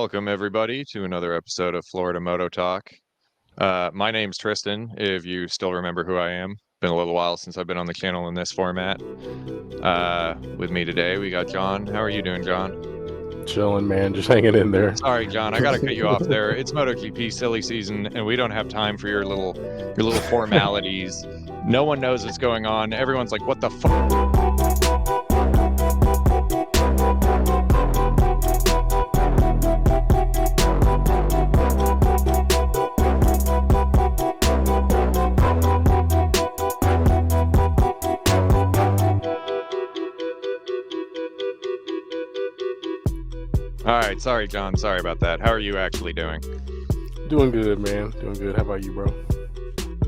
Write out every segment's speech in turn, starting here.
Welcome, everybody, to another episode of Florida Moto Talk. My name's Tristan, if you still remember who I am. Been a little while since I've been on the channel in this format. With me today, we got John. How are you doing, John? Chilling, man. Just hanging in there. Sorry, John, I gotta cut you off there. It's MotoGP silly season, and we don't have time for your little formalities. No one knows what's going on. Everyone's like, "What the fuck?" All right, sorry, John. Sorry about that. How are you actually doing? Doing good, man. Doing good. How about you, bro?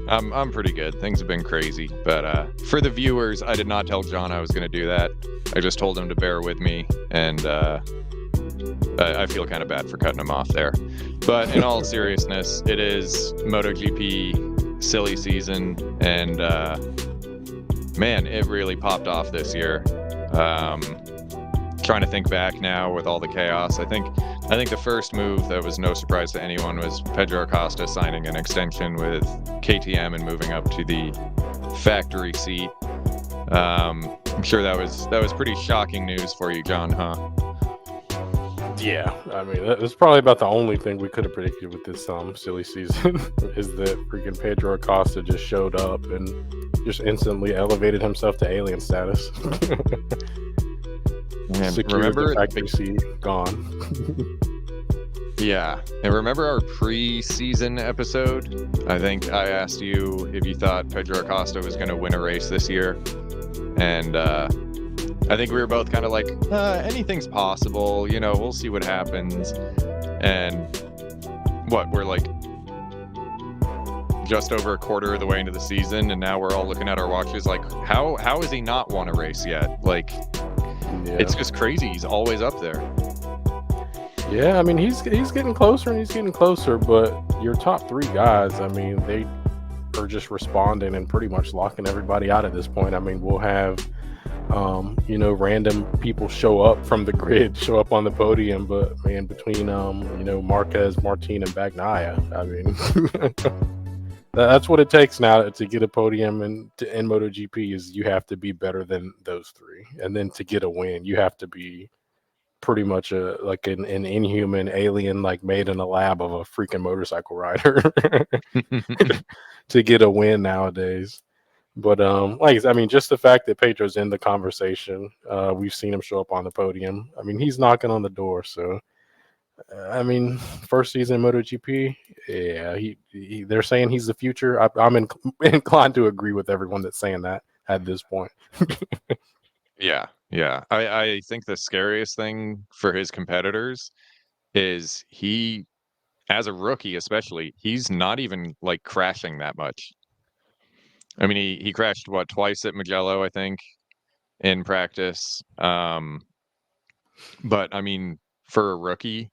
I'm pretty good. Things have been crazy, but for the viewers, I did not tell John I was going to do that. I just told him to bear with me, and I feel kind of bad for cutting him off there. But in all seriousness, it is MotoGP silly season, and man, it really popped off this year. Trying to think back now with all the chaos, I think the first move that was no surprise to anyone was Pedro Acosta signing an extension with KTM and moving up to the factory seat. I'm sure that was pretty shocking news for you, John, huh? Yeah, I mean, that's probably about the only thing we could have predicted with this silly season is that freaking Pedro Acosta just showed up and just instantly elevated himself to alien status. Remember the factory seat gone. Yeah, and remember our pre-season episode? I think I asked you if you thought Pedro Acosta was going to win a race this year, and I think we were both kind of like, anything's possible, we'll see what happens. And we're like just over a quarter of the way into the season, and now we're all looking at our watches like, how has he not won a race yet? Like, yeah. It's just crazy. He's always up there. Yeah, I mean, he's getting closer and he's getting closer, but your top three guys, I mean, they are just responding and pretty much locking everybody out at this point. I mean, we'll have random people show up from the grid, show up on the podium, but man, between Marquez, Martin, and Bagnaia, I mean, that's what it takes now to get a podium in MotoGP. Is you have to be better than those three, and then to get a win, you have to be pretty much like an inhuman alien, like made in a lab of a freaking motorcycle rider to get a win nowadays. But just the fact that Pedro's in the conversation, we've seen him show up on the podium. I mean, he's knocking on the door. So, I mean, first season in MotoGP, yeah, they're saying he's the future. I'm inclined to agree with everyone that's saying that at this point. Yeah. I think the scariest thing for his competitors is he, as a rookie especially, he's not even like crashing that much. I mean, he crashed twice at Mugello, I think, in practice. But I mean, for a rookie,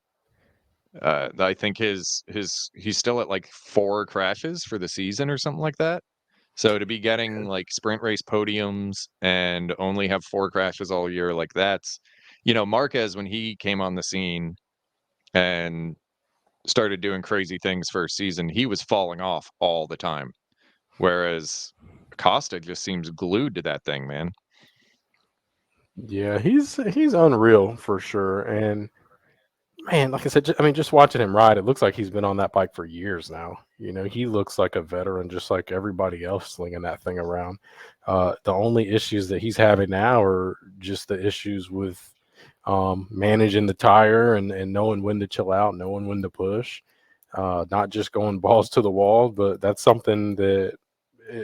I think he's still at like 4 crashes for the season or something like that. So to be getting like sprint race podiums and only have 4 crashes all year, like that's, Marquez, when he came on the scene and started doing crazy things first season, he was falling off all the time. Whereas Costa just seems glued to that thing, man. Yeah, he's unreal for sure. And man, like I said, just watching him ride, it looks like he's been on that bike for years now. He looks like a veteran, just like everybody else slinging that thing around. The only issues that he's having now are just the issues with managing the tire and knowing when to chill out, knowing when to push, not just going balls to the wall. But that's something that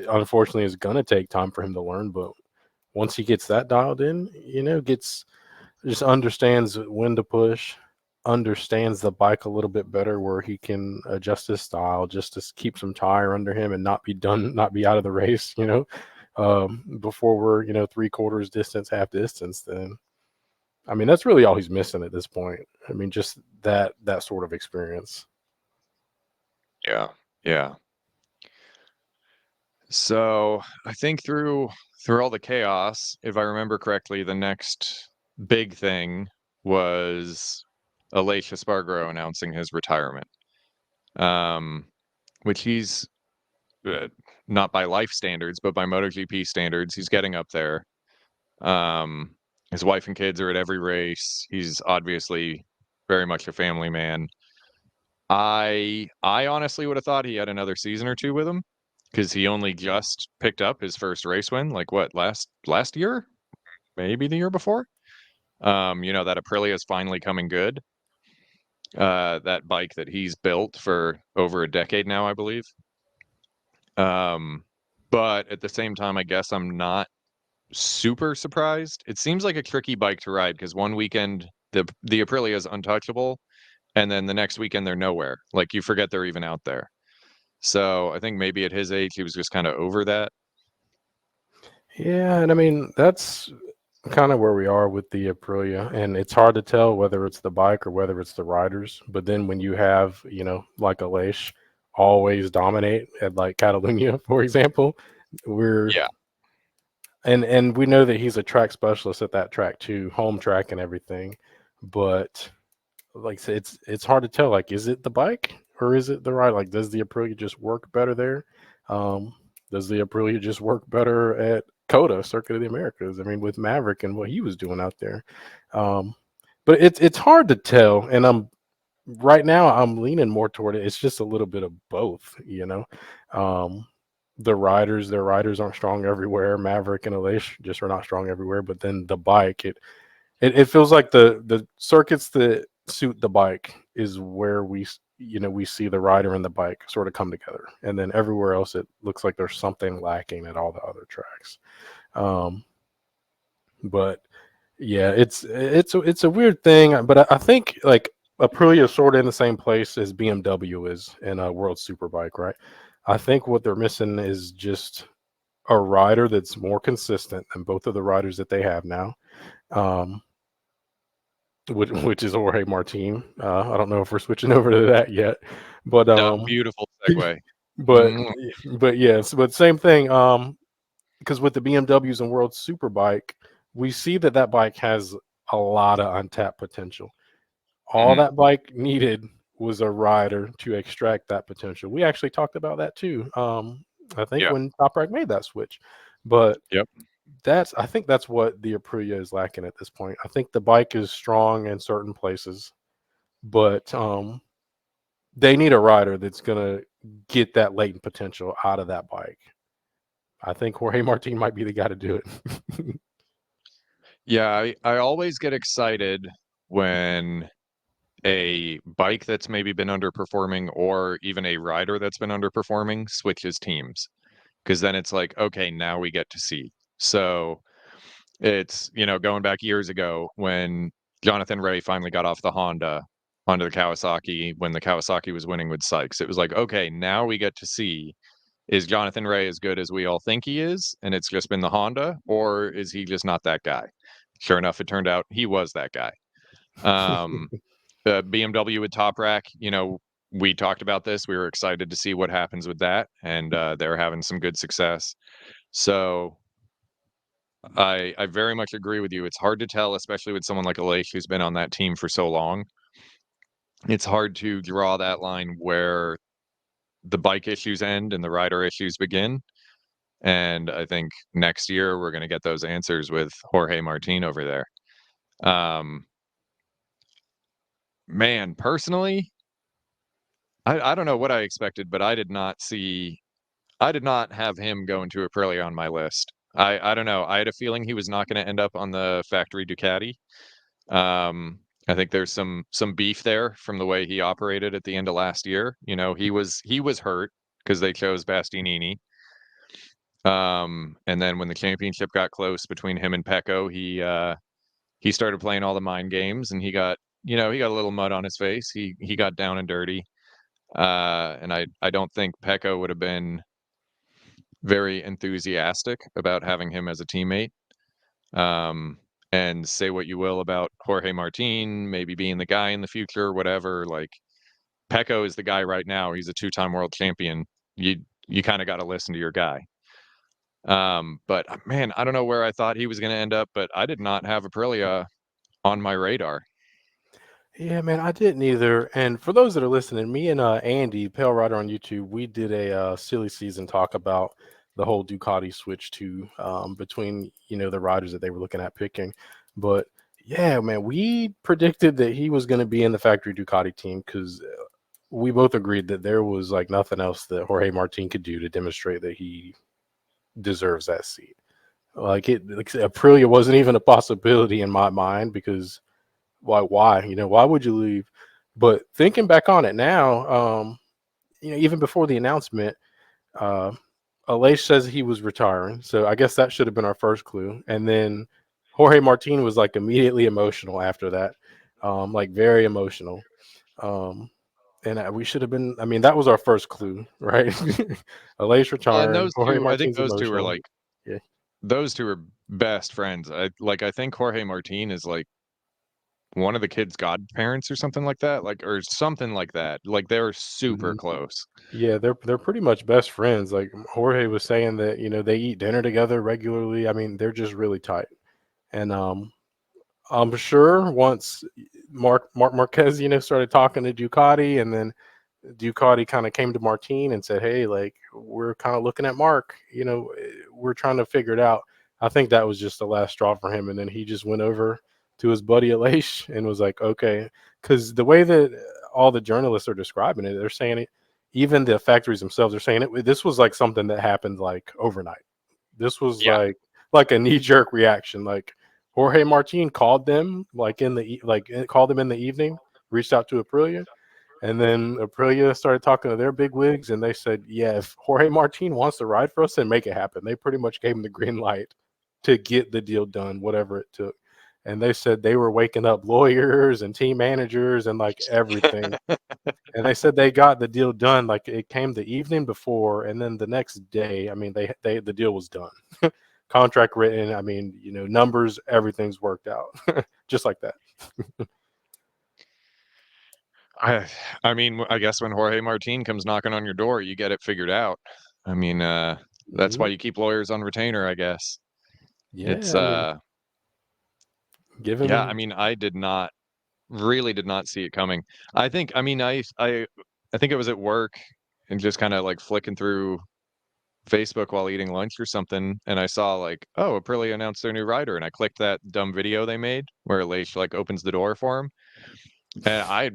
unfortunately is going to take time for him to learn. But once he gets that dialed in, just understands when to push, understands the bike a little bit better, where he can adjust his style just to keep some tire under him and not be out of the race, before we're, 3/4 distance, half distance. Then, I mean, that's really all he's missing at this point. I mean, just that sort of experience. Yeah. So I think through all the chaos, if I remember correctly, the next big thing was Aleix Espargaro announcing his retirement, um, which he's uh, not by life standards, but by MotoGP standards, he's getting up there. Um, his wife and kids are at every race. He's obviously very much a family man. I honestly would have thought he had another season or two with him because he only just picked up his first race win, like what last year, maybe the year before. That Aprilia is finally coming good. That bike that he's built for over a decade now, I believe. Um, but at the same time, I guess I'm not super surprised. It seems like a tricky bike to ride because one weekend the Aprilia is untouchable, and then the next weekend they're nowhere. Like you forget they're even out there. So I think maybe at his age he was just kind of over that. Yeah, and I mean that's kind of where we are with the Aprilia, and it's hard to tell whether it's the bike or whether it's the riders. But then when you have, like Aleix always dominate at like Catalunya, for example, we're Yeah. and we know that he's a track specialist at that track too, home track and everything. But like I said, it's hard to tell. Like, is it the bike or is it the ride? Like, does the Aprilia just work better there? Um, does the Aprilia just work better at Coda, Circuit of the Americas? I mean, with Maverick and what he was doing out there. Um, but it's hard to tell, and right now I'm leaning more toward it. It's just a little bit of both. Um, their riders aren't strong everywhere. Maverick and Aleix just are not strong everywhere. But then the bike, it feels like the circuits that suit the bike is where we see the rider and the bike sort of come together, and then everywhere else it looks like there's something lacking at all the other tracks. Um, but yeah, it's a weird thing, but I think like Aprilia is sort of in the same place as BMW is in a World Superbike, right? I think what they're missing is just a rider that's more consistent than both of the riders that they have now. Um, which is Jorge Martin. I don't know if we're switching over to that yet, but No, beautiful segue. but Mwah. but yes, but same thing. Because with the BMWs and World Superbike, we see that bike has a lot of untapped potential. All Mhm. that bike needed was a rider to extract that potential. We actually talked about that too. I think Yeah. when Toprak made that switch, but Yep. I think that's what the Aprilia is lacking at this point. I think the bike is strong in certain places, but they need a rider that's gonna get that latent potential out of that bike. I think Jorge Martin might be the guy to do it. Yeah, I always get excited when a bike that's maybe been underperforming or even a rider that's been underperforming switches teams because then it's like, okay, now we get to see. So it's, going back years ago when Jonathan Ray finally got off the Honda onto the Kawasaki when the Kawasaki was winning with Sykes. It was like, okay, now we get to see, is Jonathan Ray as good as we all think he is and it's just been the Honda, or is he just not that guy? Sure enough, it turned out he was that guy. Um, the BMW with Top Rack, we talked about this. We were excited to see what happens with that, and they're having some good success. So I very much agree with you. It's hard to tell, especially with someone like Aleix who's been on that team for so long. It's hard to draw that line where the bike issues end and the rider issues begin. And I think next year we're going to get those answers with Jorge Martin over there. Um, Man, personally, I don't know what I expected, but I did not have him going to Aprilia on my list. I don't know. I had a feeling he was not going to end up on the factory Ducati. Um, I think there's some beef there from the way he operated at the end of last year. He was hurt because they chose Bastianini. And then when the championship got close between him and Pecco, he started playing all the mind games, and he got a little mud on his face. He got down and dirty. And I don't think Pecco would have been very enthusiastic about having him as a teammate. Um, and say what you will about Jorge Martin, maybe being the guy in the future, whatever. Like Pecco is the guy right now. He's a two-time world champion. You kind of got to listen to your guy. But man, I don't know where I thought he was going to end up, but I did not have Aprilia on my radar. Yeah, man, I didn't either. And for those that are listening, me and Andy, Pale Rider on YouTube, we did a silly season talk about the whole Ducati switch to between the riders that they were looking at picking. But yeah, man, we predicted that he was going to be in the factory Ducati team because we both agreed that there was like nothing else that Jorge Martin could do to demonstrate that he deserves that seat. Like Aprilia wasn't even a possibility in my mind because why why would you leave? But thinking back on it now, even before the announcement, uh Aleix says he was retiring, so I guess that should have been our first clue. And then Jorge Martin was like immediately emotional after that, like very emotional. um and we should have been, I mean, that was our first clue, right? Aleix Well, and retiring, those Jorge two, I think Martin's those two are emotional. like Yeah. those two are best friends. I think Jorge Martin is like one of the kids' godparents or something like that, like or something like that. Like they're super Mhm. close. Yeah, they're pretty much best friends. Like Jorge was saying that, they eat dinner together regularly. I mean, they're just really tight. And I'm sure once Mark Marquez, started talking to Ducati, and then Ducati kind of came to Martin and said, "Hey, like we're kind of looking at Mark. We're trying to figure it out." I think that was just the last straw for him, and then he just went over to his buddy Aleix and was like, "Okay," because the way that all the journalists are describing it, they're saying it. Even the factories themselves are saying it. This was like something that happened like overnight. This was Yeah. like a knee jerk reaction. Like Jorge Martin called them like called them in the evening, reached out to Aprilia, and then Aprilia started talking to their big wigs, and they said, "Yeah, if Jorge Martin wants to ride for us, then make it happen." They pretty much gave him the green light to get the deal done, whatever it took. And they said they were waking up lawyers and team managers and like everything. And they said they got the deal done. Like it came the evening before, and then the next day, I mean, they the deal was done, contract written. I mean, numbers, everything's worked out, just like that. I I mean, I guess when Jorge Martin comes knocking on your door, you get it figured out. I mean, that's why Mhm. you keep lawyers on retainer, I guess. It's Yeah, I mean, give yeah, I him. mean, I did not really did not see it coming. I mean, I think it was at work and just kind of like flicking through Facebook while eating lunch or something, and I saw like, oh, Aprilia announced their new rider, and I clicked that dumb video they made where Leish like opens the door for him, and I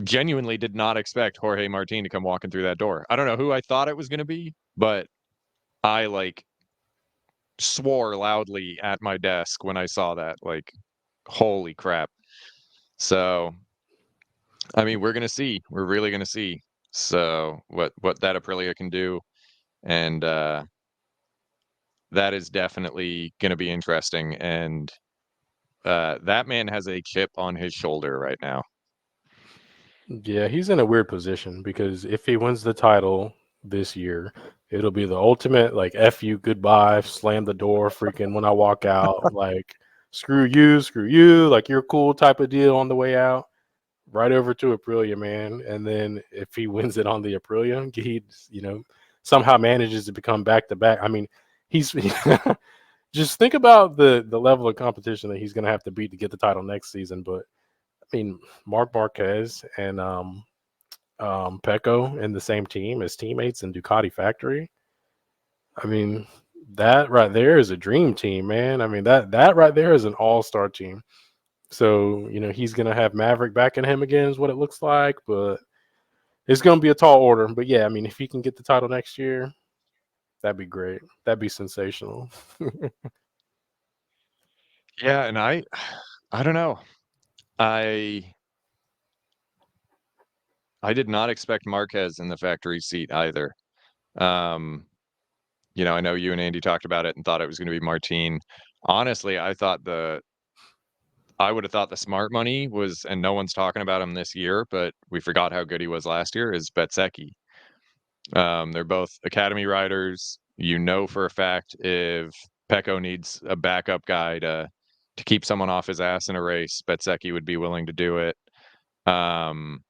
genuinely did not expect Jorge Martin to come walking through that door. I don't know who I thought it was going to be, but I like swore loudly at my desk when I saw that. Like, holy crap! So, I mean, we're gonna see. We're really gonna see. So, what that Aprilia can do, and that is definitely gonna be interesting. And that man has a chip on his shoulder right now. Yeah, he's in a weird position because if he wins the title this year, it'll be the ultimate like "f you, goodbye," slam the door, freaking when I walk out, like screw you, like you're cool type of deal on the way out, right over to Aprilia, man. And then if he wins it on the Aprilia, he somehow manages to become back to back. I mean, he's just think about the level of competition that he's going to have to beat to get the title next season. But I mean, Mark Marquez and Pecco in the same team as teammates in Ducati factory. I mean, that right there is a dream team, man. I mean, that right there is an all-star team. So, he's gonna have Maverick backing him again, is what it looks like, but it's gonna be a tall order. But yeah, I mean, if he can get the title next year, that'd be great. That'd be sensational. Yeah, and I don't know. I I did not expect Marquez in the factory seat either. Um, I know you and Andy talked about it and thought it was going to be Martine. Honestly, I would have thought the smart money was, and no one's talking about him this year, but we forgot how good he was last year, is Bezzecchi. They're both academy riders. You know for a fact if Pecco needs a backup guy to keep someone off his ass in a race, Bezzecchi would be willing to do it. Um,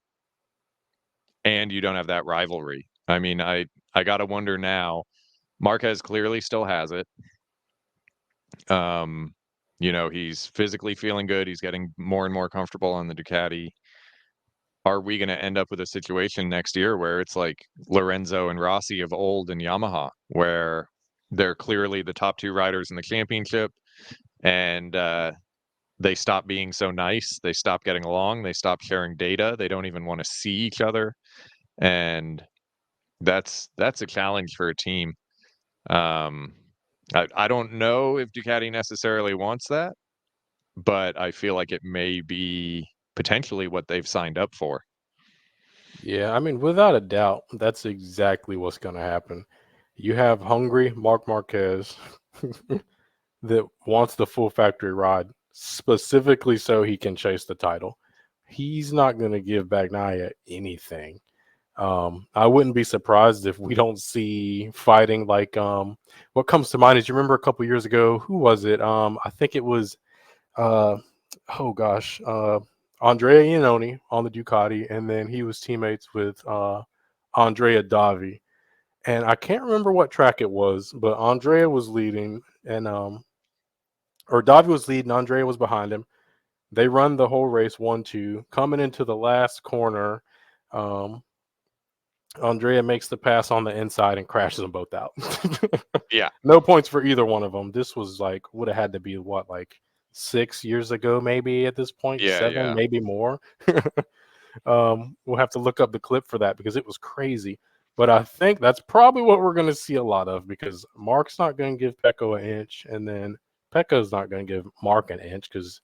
and you don't have that rivalry. I mean, I gotta wonder now. Marquez clearly still has it. Um, He's physically feeling good. He's getting more and more comfortable on the Ducati. Are we going to end up with a situation next year where it's like Lorenzo and Rossi of old in Yamaha, where they're clearly the top two riders in the championship, and they stop being so nice, they stop getting along, they stop sharing data, they don't even want to see each other, and that's a challenge for a team. Um, I don't know if Ducati necessarily wants that, but I feel like it may be potentially what they've signed up for. Yeah, I mean, without a doubt, that's exactly what's going to happen. You have hungry Mark Marquez that wants the full factory ride specifically so he can chase the title. He's not going to give Bagnaia anything. I wouldn't be surprised if we don't see fighting like what comes to mind is you remember a couple years ago, who was it? I think it was uh oh gosh, Andrea Iannone on the Ducati, and then he was teammates with Andrea Davi. And I can't remember what track it was, but Andrea was leading and or Davi was leading, Andrea was behind him. They run the whole race 1-2. Coming into the last corner, um, Andrea makes the pass on the inside and crashes them both out. Yeah, No points for either one of them. This was like would have had to be what, like 6 years ago, maybe at this point, yeah, 7, yeah. maybe more. We'll have to look up the clip for that because it was crazy. But I think that's probably what we're going to see a lot of because Mark's not going to give Pecco an inch, and then Pecco's not going to give Mark an inch because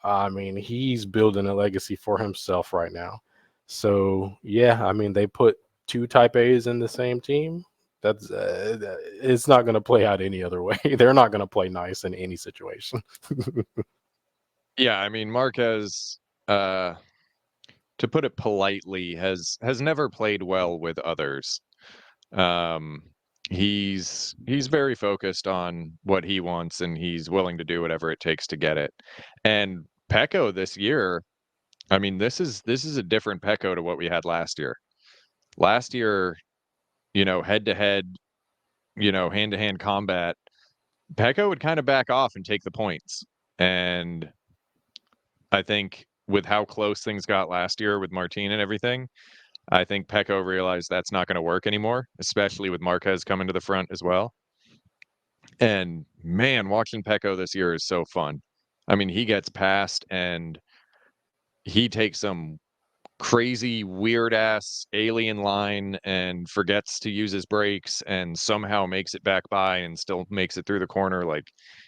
I mean he's building a legacy for himself right now. So yeah, I mean they put two Type A's in the same team. That's it's not going to play out any other way. They're not going to play nice in any situation. Yeah, I mean, Marquez, uh, to put it politely, has never played well with others. Um, he's very focused on what he wants, and he's willing to do whatever it takes to get it. And Pecco this year, I mean, this is a different Pecco to what we had last year. Last year, head to head, hand to hand combat, Pecco would kind of back off and take the points. And I think with how close things got last year with Martin and everything, I think Pecco realized that's not going to work anymore, especially with Marquez coming to the front as well. And man, watching Pecco this year is so fun. I mean, he gets past and he takes some crazy, weird ass alien line and forgets to use his brakes and somehow makes it back by and still makes it through the corner. Like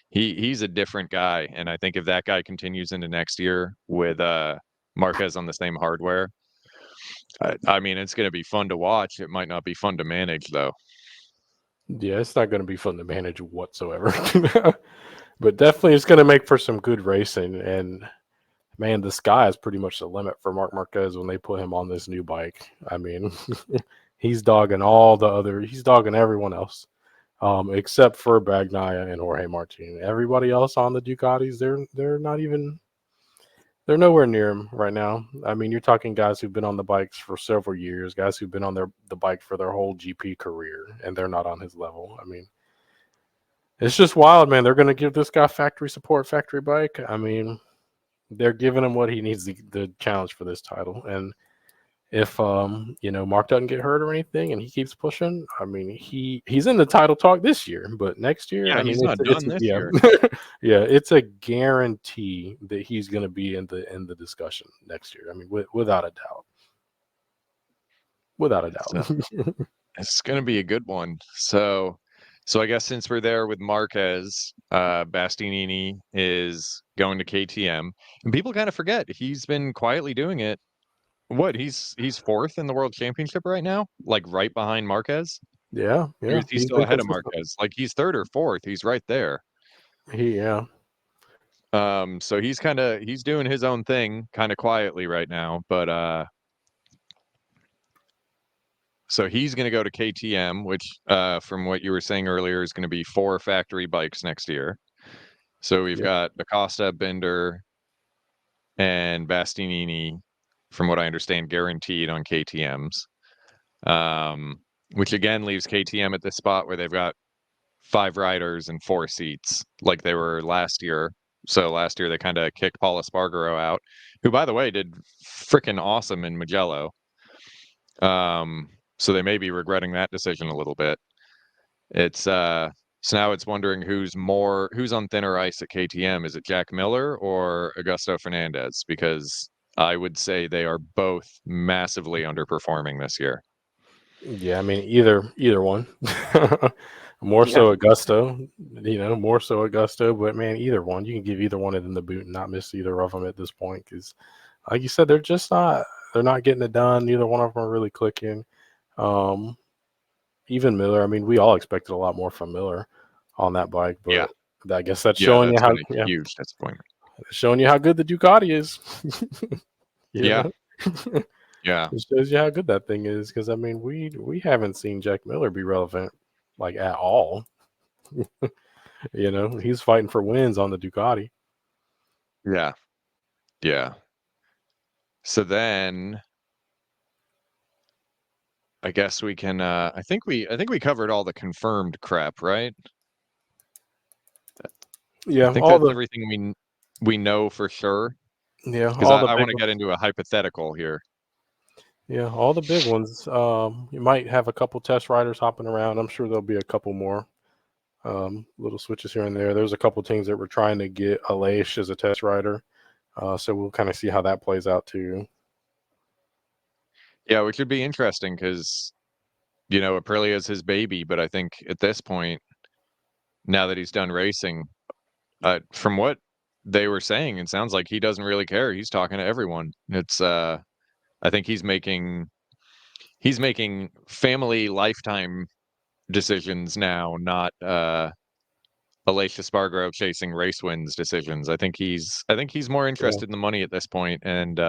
he's a different guy. And I think if that guy continues into next year with Marquez on the same hardware, I mean, it's going to be fun to watch. It might not be fun to manage, though. Yeah, it's not going to be fun to manage whatsoever. But definitely it's going to make for some good racing. And man, the sky is pretty much the limit for Mark Marquez when they put him on this new bike. I mean, he's dogging he's dogging everyone else, except for Bagnaia and Jorge Martin. Everybody else on the Ducatis, they're nowhere near him right now. I mean, you're talking guys who've been on the bikes for several years, guys who've been on the bike for their whole GP career, and they're not on his level. I mean, it's just wild, man. They're going to give this guy factory support, factory bike. I mean, they're giving him what he needs the challenge for this title. And if Mark doesn't get hurt or anything and he keeps pushing, I mean he's in the title talk this year, but next year, Yeah, I mean he's not done this yeah. year. Yeah, it's a guarantee that he's going to be in the discussion next year. I mean without a doubt. Without a It's, doubt. it's going to be a good one. So I guess since we're there with Marquez, Bastianini is going to KTM, and people kind of forget he's been quietly doing it. What he's fourth in the World Championship right now, like right behind Marquez. Yeah, Or yeah. is he He's still been ahead of consistent. Marquez? Like he's third or fourth. He's right there. Yeah. So he's doing his own thing kind of quietly right now, but so he's going to go to KTM, which from what you were saying earlier is going to be 4 factory bikes next year. So we've Yep. got Acosta, Binder, and Bastianini, from what I understand, guaranteed on KTM's. Um, which again leaves KTM at this spot where they've got 5 riders and 4 seats, like they were last year, So last year they kind of kicked Paul Espargaro out, who, by the way, did freaking awesome in Mugello. So they may be regretting that decision a little bit. It's so now it's wondering who's on thinner ice at KTM. Is it Jack Miller or Augusto Fernandez? Because I would say they are both massively underperforming this year. Yeah, I mean either one. More Yeah. so Augusto, more so Augusto. But man, either one, you can give either one of them the boot and not miss either of them at this point. Because, like you said, they're not getting it done. Neither one of them are really clicking. Um, Even Miller. I mean, we all expected a lot more from Miller on that bike, Yeah. but I guess that's Yeah, showing you that's how been a huge disappointment. showing you how good the Ducati is. you Yeah. know. Yeah. It shows you how good that thing is, because I mean, we haven't seen Jack Miller be relevant like at all. He's fighting for wins on the Ducati. Yeah. Yeah. So then I guess we can I think we covered all the confirmed crap, right? I Yeah, think that's everything we know for sure. Because all the I big want to get into a hypothetical here. all the big ones. You might have a couple test riders hopping around. I'm sure there'll be a couple more little switches here and there. There's a couple teams that were trying to get Aleix as a test rider, so we'll kind of see how that plays out too. Yeah, which would be interesting because Aprilia is his baby, but I think at this point, now that he's done racing, from what they were saying, it sounds like he doesn't really care. He's talking to everyone. It's I think he's making family lifetime decisions now, not Aleix Espargaro chasing race wins decisions. I think he's more Yeah, interested in the money at this point, and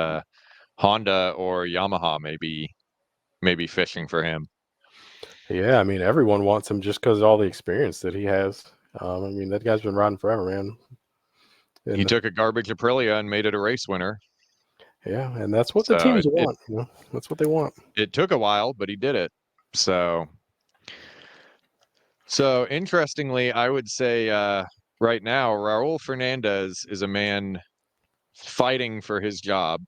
Honda or Yamaha maybe fishing for him. yeah. I mean, everyone wants him just because of all the experience that he has. I mean, that guy's been riding forever, man. He And took a garbage Aprilia and made it a race winner. yeah, and that's what the So teams it want. That's what they want. it took a while, but he did it. So interestingly, I would say right now, Raul Fernandez is a man fighting for his job.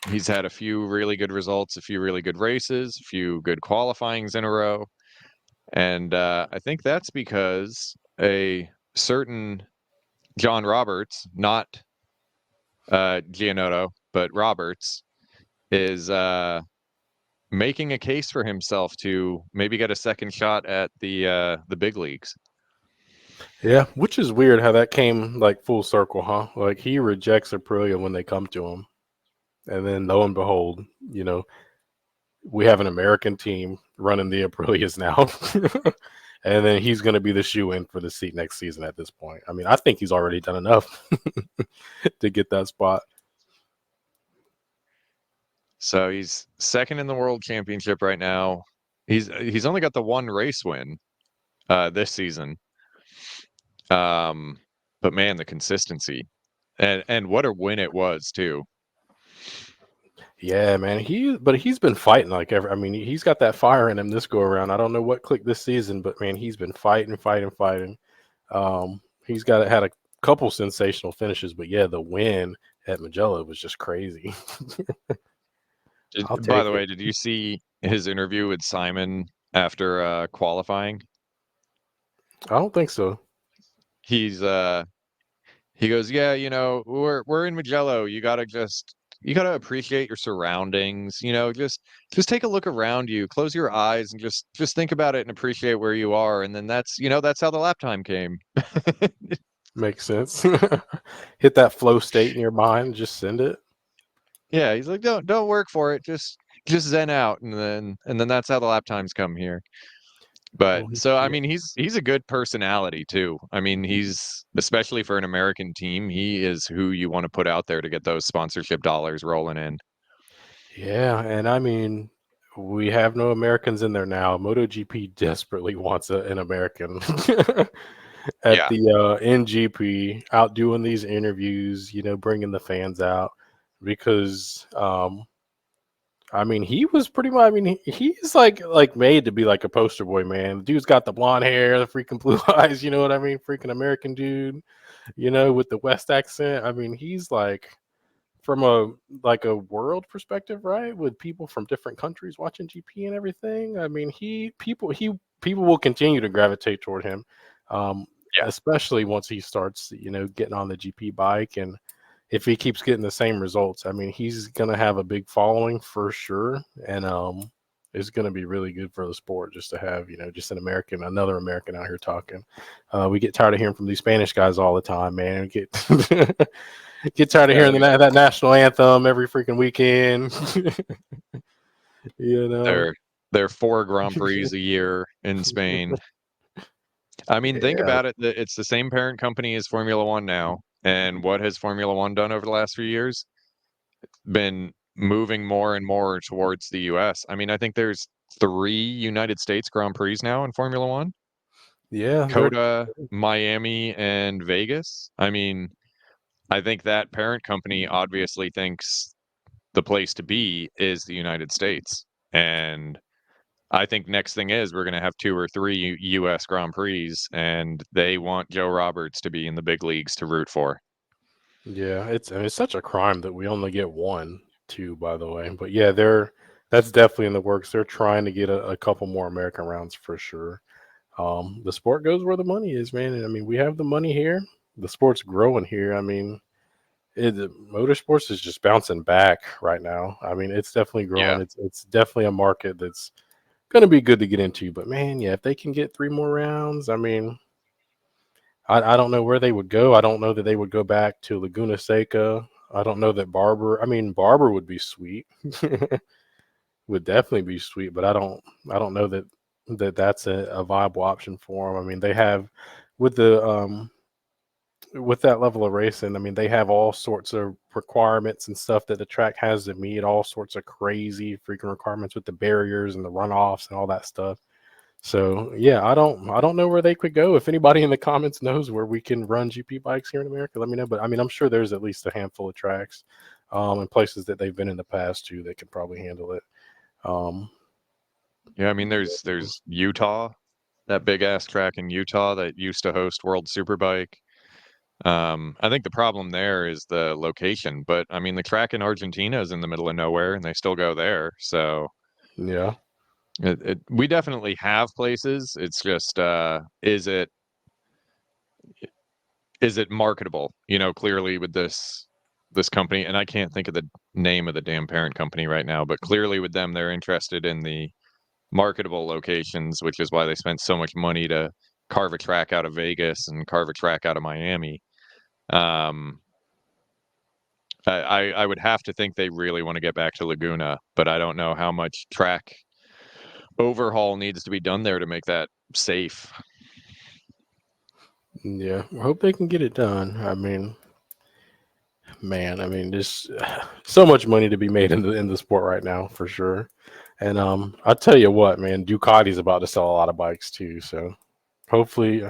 He's had a few really good results, a few really good races, a few good qualifyings in a row. And I think that's because a certain John Roberts, not Gianotto, but Roberts, is making a case for himself to maybe get a second shot at the big leagues. Yeah, which is weird how that came like full circle, huh? Like he rejects Aprilia when they come to him, and then lo and behold, we have an American team running the Aprilias now, and then he's going to be the shoe in for the seat next season. At this point, I mean, I think he's already done enough to get that spot. So he's second in the world championship right now. He's only got the one race win this season. But man, the consistency and what a win it was too. Yeah, man. He's been fighting like ever. I mean, he's got that fire in him this go around. I don't know what clicked this season, but man, he's been fighting. He's had a couple sensational finishes, but yeah, the win at Mugello was just crazy. I'll By take the it. way, did you see his interview with Simon after qualifying? I don't think so. He's he goes, yeah, we're in Mugello. You gotta appreciate your surroundings. Just take a look around you, close your eyes, and just think about it and appreciate where you are. And then that's how the lap time came. Makes sense. Hit that flow state in your mind, just send it. Yeah, he's like, don't work for it. Just zen out, and then that's how the lap times come here. But Oh, so I yeah. mean, he's a good personality too. I mean, he's especially for an American team, he is who you want to put out there to get those sponsorship dollars rolling in. Yeah, and I mean, we have no Americans in there now. MotoGP desperately wants an American at Yeah. the NGP, out doing these interviews, bringing the fans out because, I mean, he was pretty much. I mean, he's like made to be like a poster boy, man. The dude's got the blonde hair, the freaking blue eyes. You know what I mean? Freaking American dude. with the West accent. I mean, he's like from a world perspective, right? With people from different countries watching GP and everything. I mean, people will continue to gravitate toward him, um, Yeah, especially once he starts, getting on the GP bike, and if he keeps getting the same results. I mean, he's gonna have a big following for sure, and it's gonna be really good for the sport just to have, just another American out here talking. We get tired of hearing from these Spanish guys all the time, man. We get Get tired of yeah, hearing that national anthem every freaking weekend. you know. they're they're 4 Grand Prix a year in Spain. I mean, think Yeah, about it, it's the same parent company as Formula One now, and what has Formula One done over the last few years? Been moving more and more towards the US. I mean, I think there's 3 United States Grand Prix now in Formula One: yeah, they're COTA, Miami, and Vegas. I mean, I think that parent company obviously thinks the place to be is the United States, and I think next thing is we're gonna have 2 or 3 US Grand Prix, and they want Joe Roberts to be in the big leagues to root for. yeah. It's such a crime that we only get one, too. By the way, but yeah, that's definitely in the works. They're trying to get a couple more American rounds for sure. The sport goes where the money is, man. And I mean, we have the money here. The sport's growing here. I mean, motorsports is just bouncing back right now. I mean, it's definitely Yeah. growing. It's definitely a market that's going to be good to get into. But man, yeah, if they can get 3 more rounds, I mean, I don't know where they would go. I don't know that they would go back to Laguna Seca. I don't know that Barber. I mean, Barber would be sweet. Would definitely be sweet, but I don't know that's a viable option for them. I mean, they have with the with that level of racing. I mean, they have all sorts of requirements and stuff that the track has to meet. All sorts of crazy freaking requirements with the barriers and the runoffs and all that stuff. So yeah, I don't know where they could go. If anybody in the comments knows where we can run GP bikes here in America, let me know. But I mean, I'm sure there's at least a handful of tracks, and places that they've been in the past too that could probably handle it. Um, Yeah, I mean, there's Utah, that big ass track in Utah that used to host World Superbike. I think the problem there is the location, but I mean, the track in Argentina is in the middle of nowhere, and they still go there. So yeah, we definitely have places. It's just, is it marketable? You know, clearly with this company, and I can't think of the name of the damn parent company right now, but clearly with them, they're interested in the marketable locations, which is why they spent so much money to carve a track out of Vegas and carve a track out of Miami. Um, I would have to think they really want to get back to Laguna, but I don't know how much track overhaul needs to be done there to make that safe. yeah. I hope they can get it done. I mean, man, I mean, there's so much money to be made in the sport right now for sure. And I'll tell you what, man, Ducati's about to sell a lot of bikes too. So hopefully,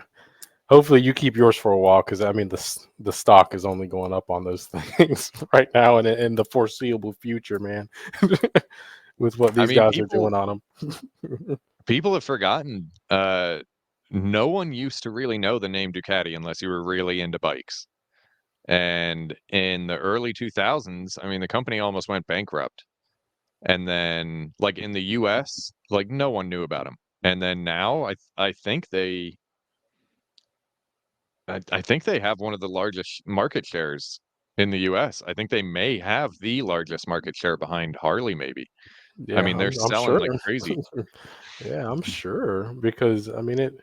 hopefully you keep yours for a while, because I mean the stock is only going up on those things right now and in the foreseeable future, man. With what I these mean, guys are people doing on them. people have forgotten. No one used to really know the name Ducati unless you were really into bikes. And in the early 2000s, I mean, the company almost went bankrupt. And then, like in the US, like no one knew about them. And then now, I think I think they have one of the largest market shares in the US. I think they may have the largest market share behind Harley, maybe. I Yeah, mean, they're I'm selling sure. like crazy. Yeah, I'm sure, because I mean it,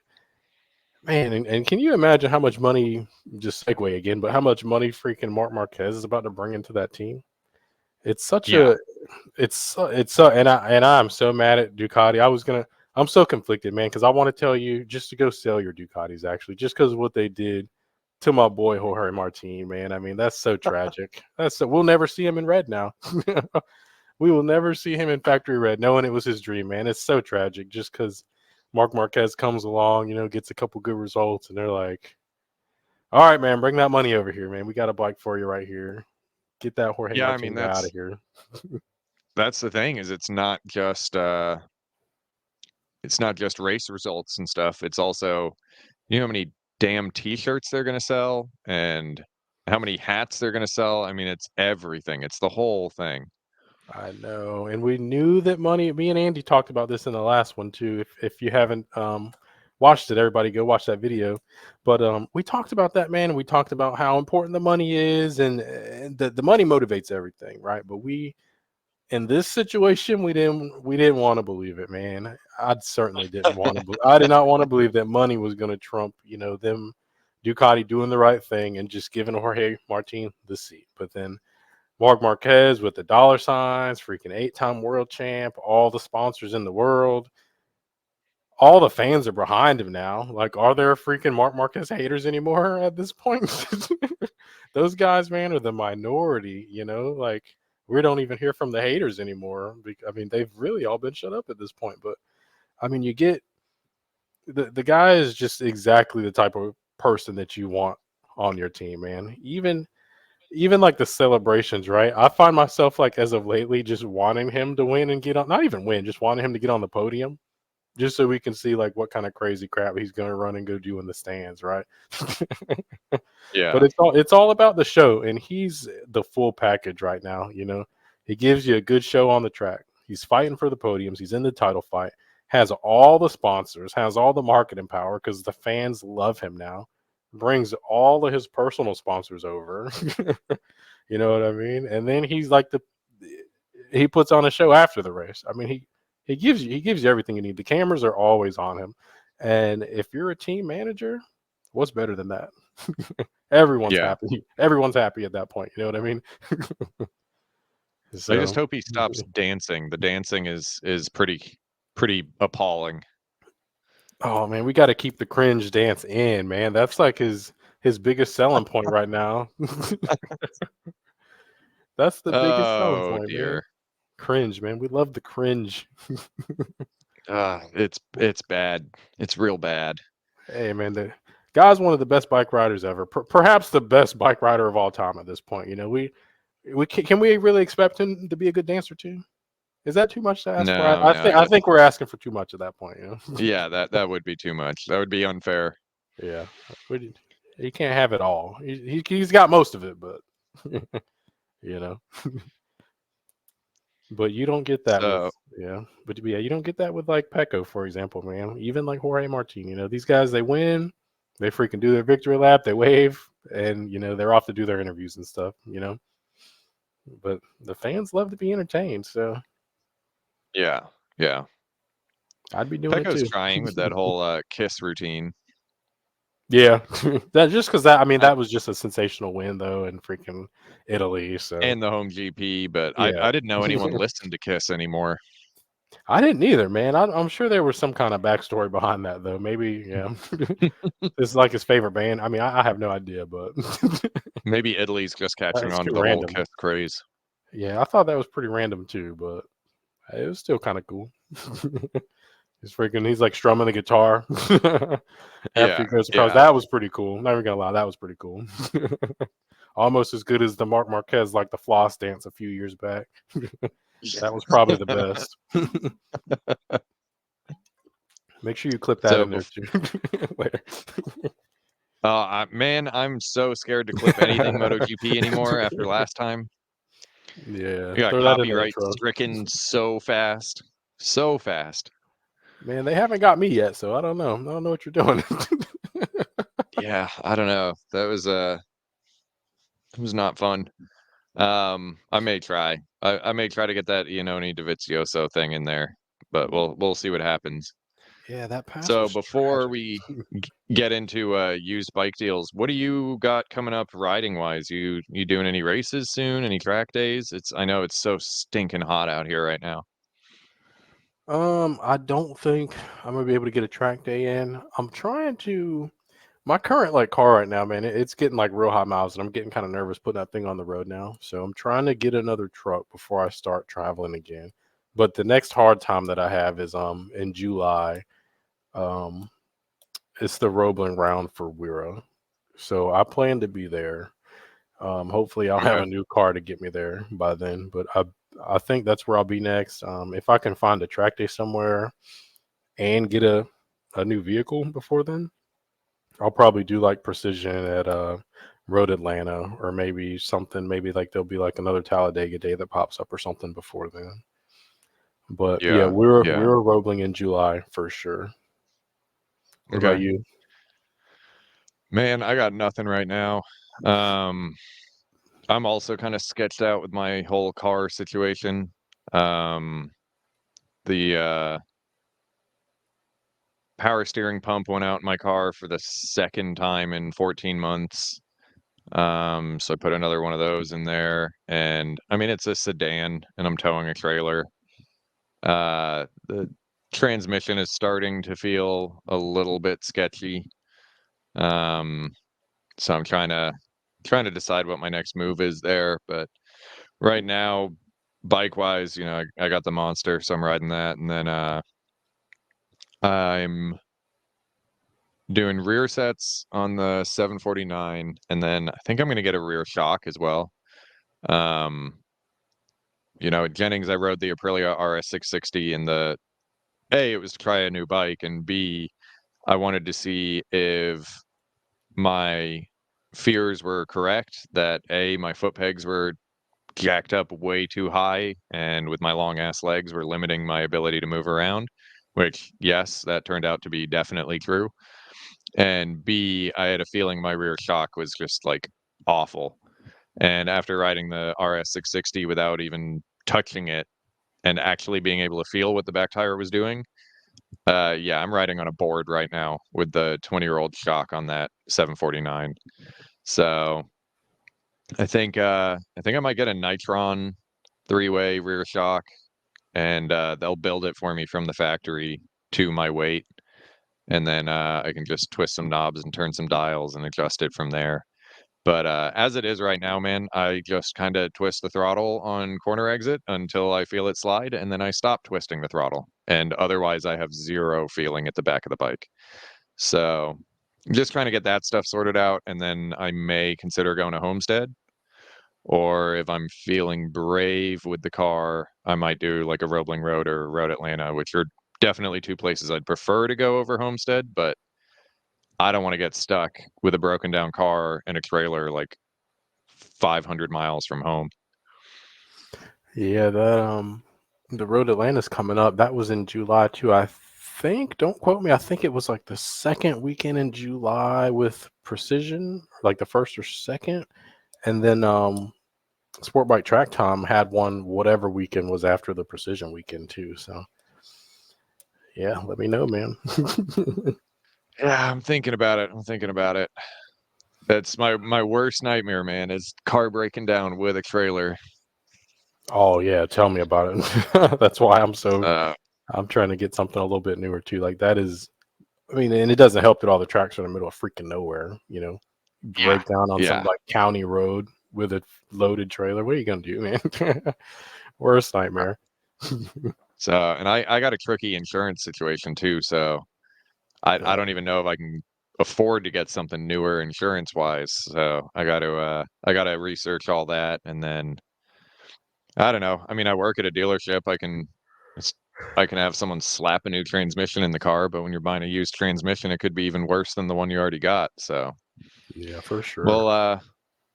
man. And can you imagine how much money? Just segue again, but how much money freaking Mark Marquez is about to bring into that team? It's such Yeah. a it's so and I'm so mad at Ducati. I'm so conflicted, man, because I want to tell you just to go sell your Ducatis, actually, just because of what they did to my boy Jorge Martin, man. I mean, that's so tragic. We'll never see him in red now. We will never see him in factory red, knowing it was his dream, man. It's so tragic just because Mark Marquez comes along, gets a couple good results, and they're like, all right, man, bring that money over here, man. We got a bike for you right here. Get that Jorge Yeah, I mean, Martin guy out of here. that's the thing is it's not just race results and stuff. It's also, you know how many damn t-shirts they're going to sell and how many hats they're going to sell. I mean, it's everything. It's the whole thing. I know, and we knew that money. Me and Andy talked about this in the last one too. If you haven't watched it, everybody go watch that video. But we talked about that, man, and we talked about how important the money is, and the money motivates everything, right? But we in this situation, we didn't want to believe it, man. I certainly didn't want to. I did not want to believe that money was going to trump, them Ducati doing the right thing and just giving Jorge Martin the seat. But then Mark Marquez with the dollar signs, freaking 8-time world champ, all the sponsors in the world, all the fans are behind him now. Like, are there freaking Mark Marquez haters anymore at this point? Those guys, man, are the minority, like we don't even hear from the haters anymore. I mean, they've really all been shut up at this point. But I mean, you get the guy is just exactly the type of person that you want on your team, man. Even like the celebrations, right? I find myself like as of lately just wanting him to win and get on, not even win, just wanting him to get on the podium just so we can see like what kind of crazy crap he's going to run and go do in the stands, right? But Yeah. it's all about the show, and he's the full package right now. He gives you a good show on the track. He's fighting for the podiums. He's in the title fight. Has all the sponsors. Has all the marketing power because the fans love him now. Brings all of his personal sponsors over. You know what I mean? And then he's like he puts on a show after the race. I mean, he gives you everything you need. The cameras are always on him. And if you're a team manager, what's better than that? Everyone's Yeah. happy. Everyone's happy at that point. You know what I mean? I just So, hope he stops dancing. The dancing is pretty appalling. oh man, we got to keep the cringe dance in, man. That's like his biggest selling point right now. That's the biggest selling Oh point, man. dear. Cringe, man. We love the cringe. It's bad. It's real bad. Hey, man, the guy's one of the best bike riders ever. Perhaps the best bike rider of all time at this point. Can we really expect him to be a good dancer too? Is that too much to ask for? No, I no. think I think we're asking for too much at that point. Yeah, that would be too much. That would be unfair. Yeah, he can't have it all. He's got most of it, but you know, but you don't get that with So, you don't get that with like Pecco, for example, man. Even like Jorge Martin, these guys they win, they freaking do their victory lap, they wave, and they're off to do their interviews and stuff. But the fans love to be entertained, so yeah. Yeah. I'd be doing it Pecco's too. trying with that whole kiss routine Yeah, that just because that I mean I, that was just a sensational win though in freaking Italy. So and the home GP, but yeah, I didn't know anyone listened to Kiss anymore. I didn't either, man. I'm sure there was some kind of backstory behind that though. Maybe yeah, it's like his favorite band. I mean, I have no idea, but Maybe Italy's just catching it's on to too the whole random. Kiss craze. Yeah, I thought that was pretty random too, but it was still kind of cool. He's like strumming the guitar after he Yeah. goes across. Yeah. That was pretty cool. Not even gonna lie, that was pretty cool. Almost as good as the Mark Marquez like the floss dance a few years back. That was probably the best. Make sure you clip that So, in there too later. man, I'm so scared to clip anything MotoGP anymore after last time. Yeah, We got throw that in the copyright intro. stricken so fast. So fast. Man, they haven't got me yet, so I don't know. I don't know what you're doing. Yeah, I don't know. It was not fun. I may try. I may try to get that Iannone Dovizioso thing in there, but we'll see what happens. Yeah, that pass So was before tragic. we get into used bike deals, what do you got coming up riding wise? You doing any races soon? Any track days? I know it's so stinking hot out here right now. I don't think I'm gonna be able to get a track day in. I'm trying to my current like car right now, man. It's getting like real high miles, and I'm getting kind of nervous putting that thing on the road now. So I'm trying to get another truck before I start traveling again. But the next hard time that I have is in July. Um, it's the Roebling round for Wira. So I plan to be there. Hopefully, I'll have Okay. a new car to get me there by then. But I think that's where I'll be next. If I can find a track day somewhere and get a new vehicle before then, I'll probably do like precision at Road Atlanta, or maybe something. Maybe like there'll be like another Talladega day that pops up or something before then. But yeah, Yeah, we're yeah. we're rolling in July for sure. What about Okay. you? Man, I got nothing right now. Um, I'm also kind of sketched out with my whole car situation. Um, the power steering pump went out in my car for the second time in 14 months. So I put another one of those in there, and I mean it's a sedan, and I'm towing a trailer. The transmission is starting to feel a little bit sketchy. Um, so I'm trying to decide what my next move is there, but right now, bike wise, I got the monster, so I'm riding that, and then I'm doing rear sets on the 749, and then I think I'm gonna get a rear shock as well. Um, at Jennings, I rode the Aprilia RS660, and it was to try a new bike, and B, I wanted to see if my fears were correct, that my foot pegs were jacked up way too high, and with my long ass legs were limiting my ability to move around, which, yes, that turned out to be definitely true. And B, I had a feeling my rear shock was just like awful. And after riding the RS660 without even touching it and actually being able to feel what the back tire was doing, yeah, I'm riding on a board right now with the 20-year-old shock on that 749. So I think I might get a Nitron three-way rear shock, and they'll build it for me from the factory to my weight, and then I can just twist some knobs and turn some dials and adjust it from there. But as it is right now, man, I just kind of twist the throttle on corner exit until I feel it slide, and then I stop twisting the throttle. And otherwise, I have zero feeling at the back of the bike. So just trying to get that stuff sorted out, and then I may consider going to Homestead. Or if I'm feeling brave with the car, I might do like a Roebling Road or Road Atlanta, which are definitely two places I'd prefer to go over Homestead, but I don't want to get stuck with a broken down car and a trailer like 500 miles from home. Yeah, the Road Atlanta's coming up. That was in July too. I think. Don't quote me. I think it was like the second weekend in July with Precision, like the first or second, and then Sport Bike Track Time had one whatever weekend was after the Precision weekend too. So yeah, let me know, man. Yeah, I'm thinking about it. I'm thinking about it. That's my worst nightmare, man, is car breaking down with a trailer. Oh yeah, tell me about it. That's why Uh, I'm trying to get something a little bit newer too. Like that is, I mean, and it doesn't help that all the tracks are in the middle of freaking nowhere. yeah, Break down on some yeah. like county road with a loaded trailer. What are you gonna do, man? Worst nightmare. So, and I got a tricky insurance situation too. So I Yeah, don't even know if I can afford to get something newer insurance wise. So I gotta research all that, and then I don't know. I mean, I work at a dealership. It's- I can have someone slap a new transmission in the car, but when you're buying a used transmission, it could be even worse than the one you already got. So, yeah, for sure. well,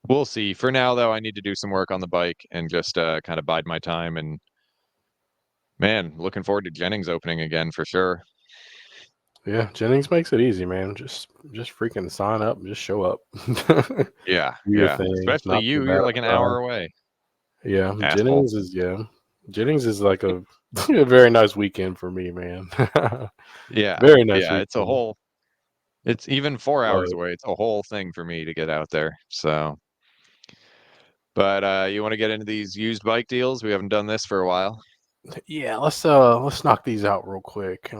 we'll see. For now, though, I need to do some work on the bike and just kind of bide my time. And man, looking forward to Jennings opening again for sure. Yeah, Jennings makes it easy, man. Just freaking sign up and just show up. Yeah, Do your yeah. thing. Especially Not too you. bad You're of like an a drive. hour away, Yeah, asshole. Jennings is like a, a very nice weekend for me, man. Yeah, Very nice yeah. It's a weekend. whole. It's even 4 hours But away. It's a whole thing for me to get out there. So. But you want to get into these used bike deals? We haven't done this for a while. yeah, let's knock these out real quick.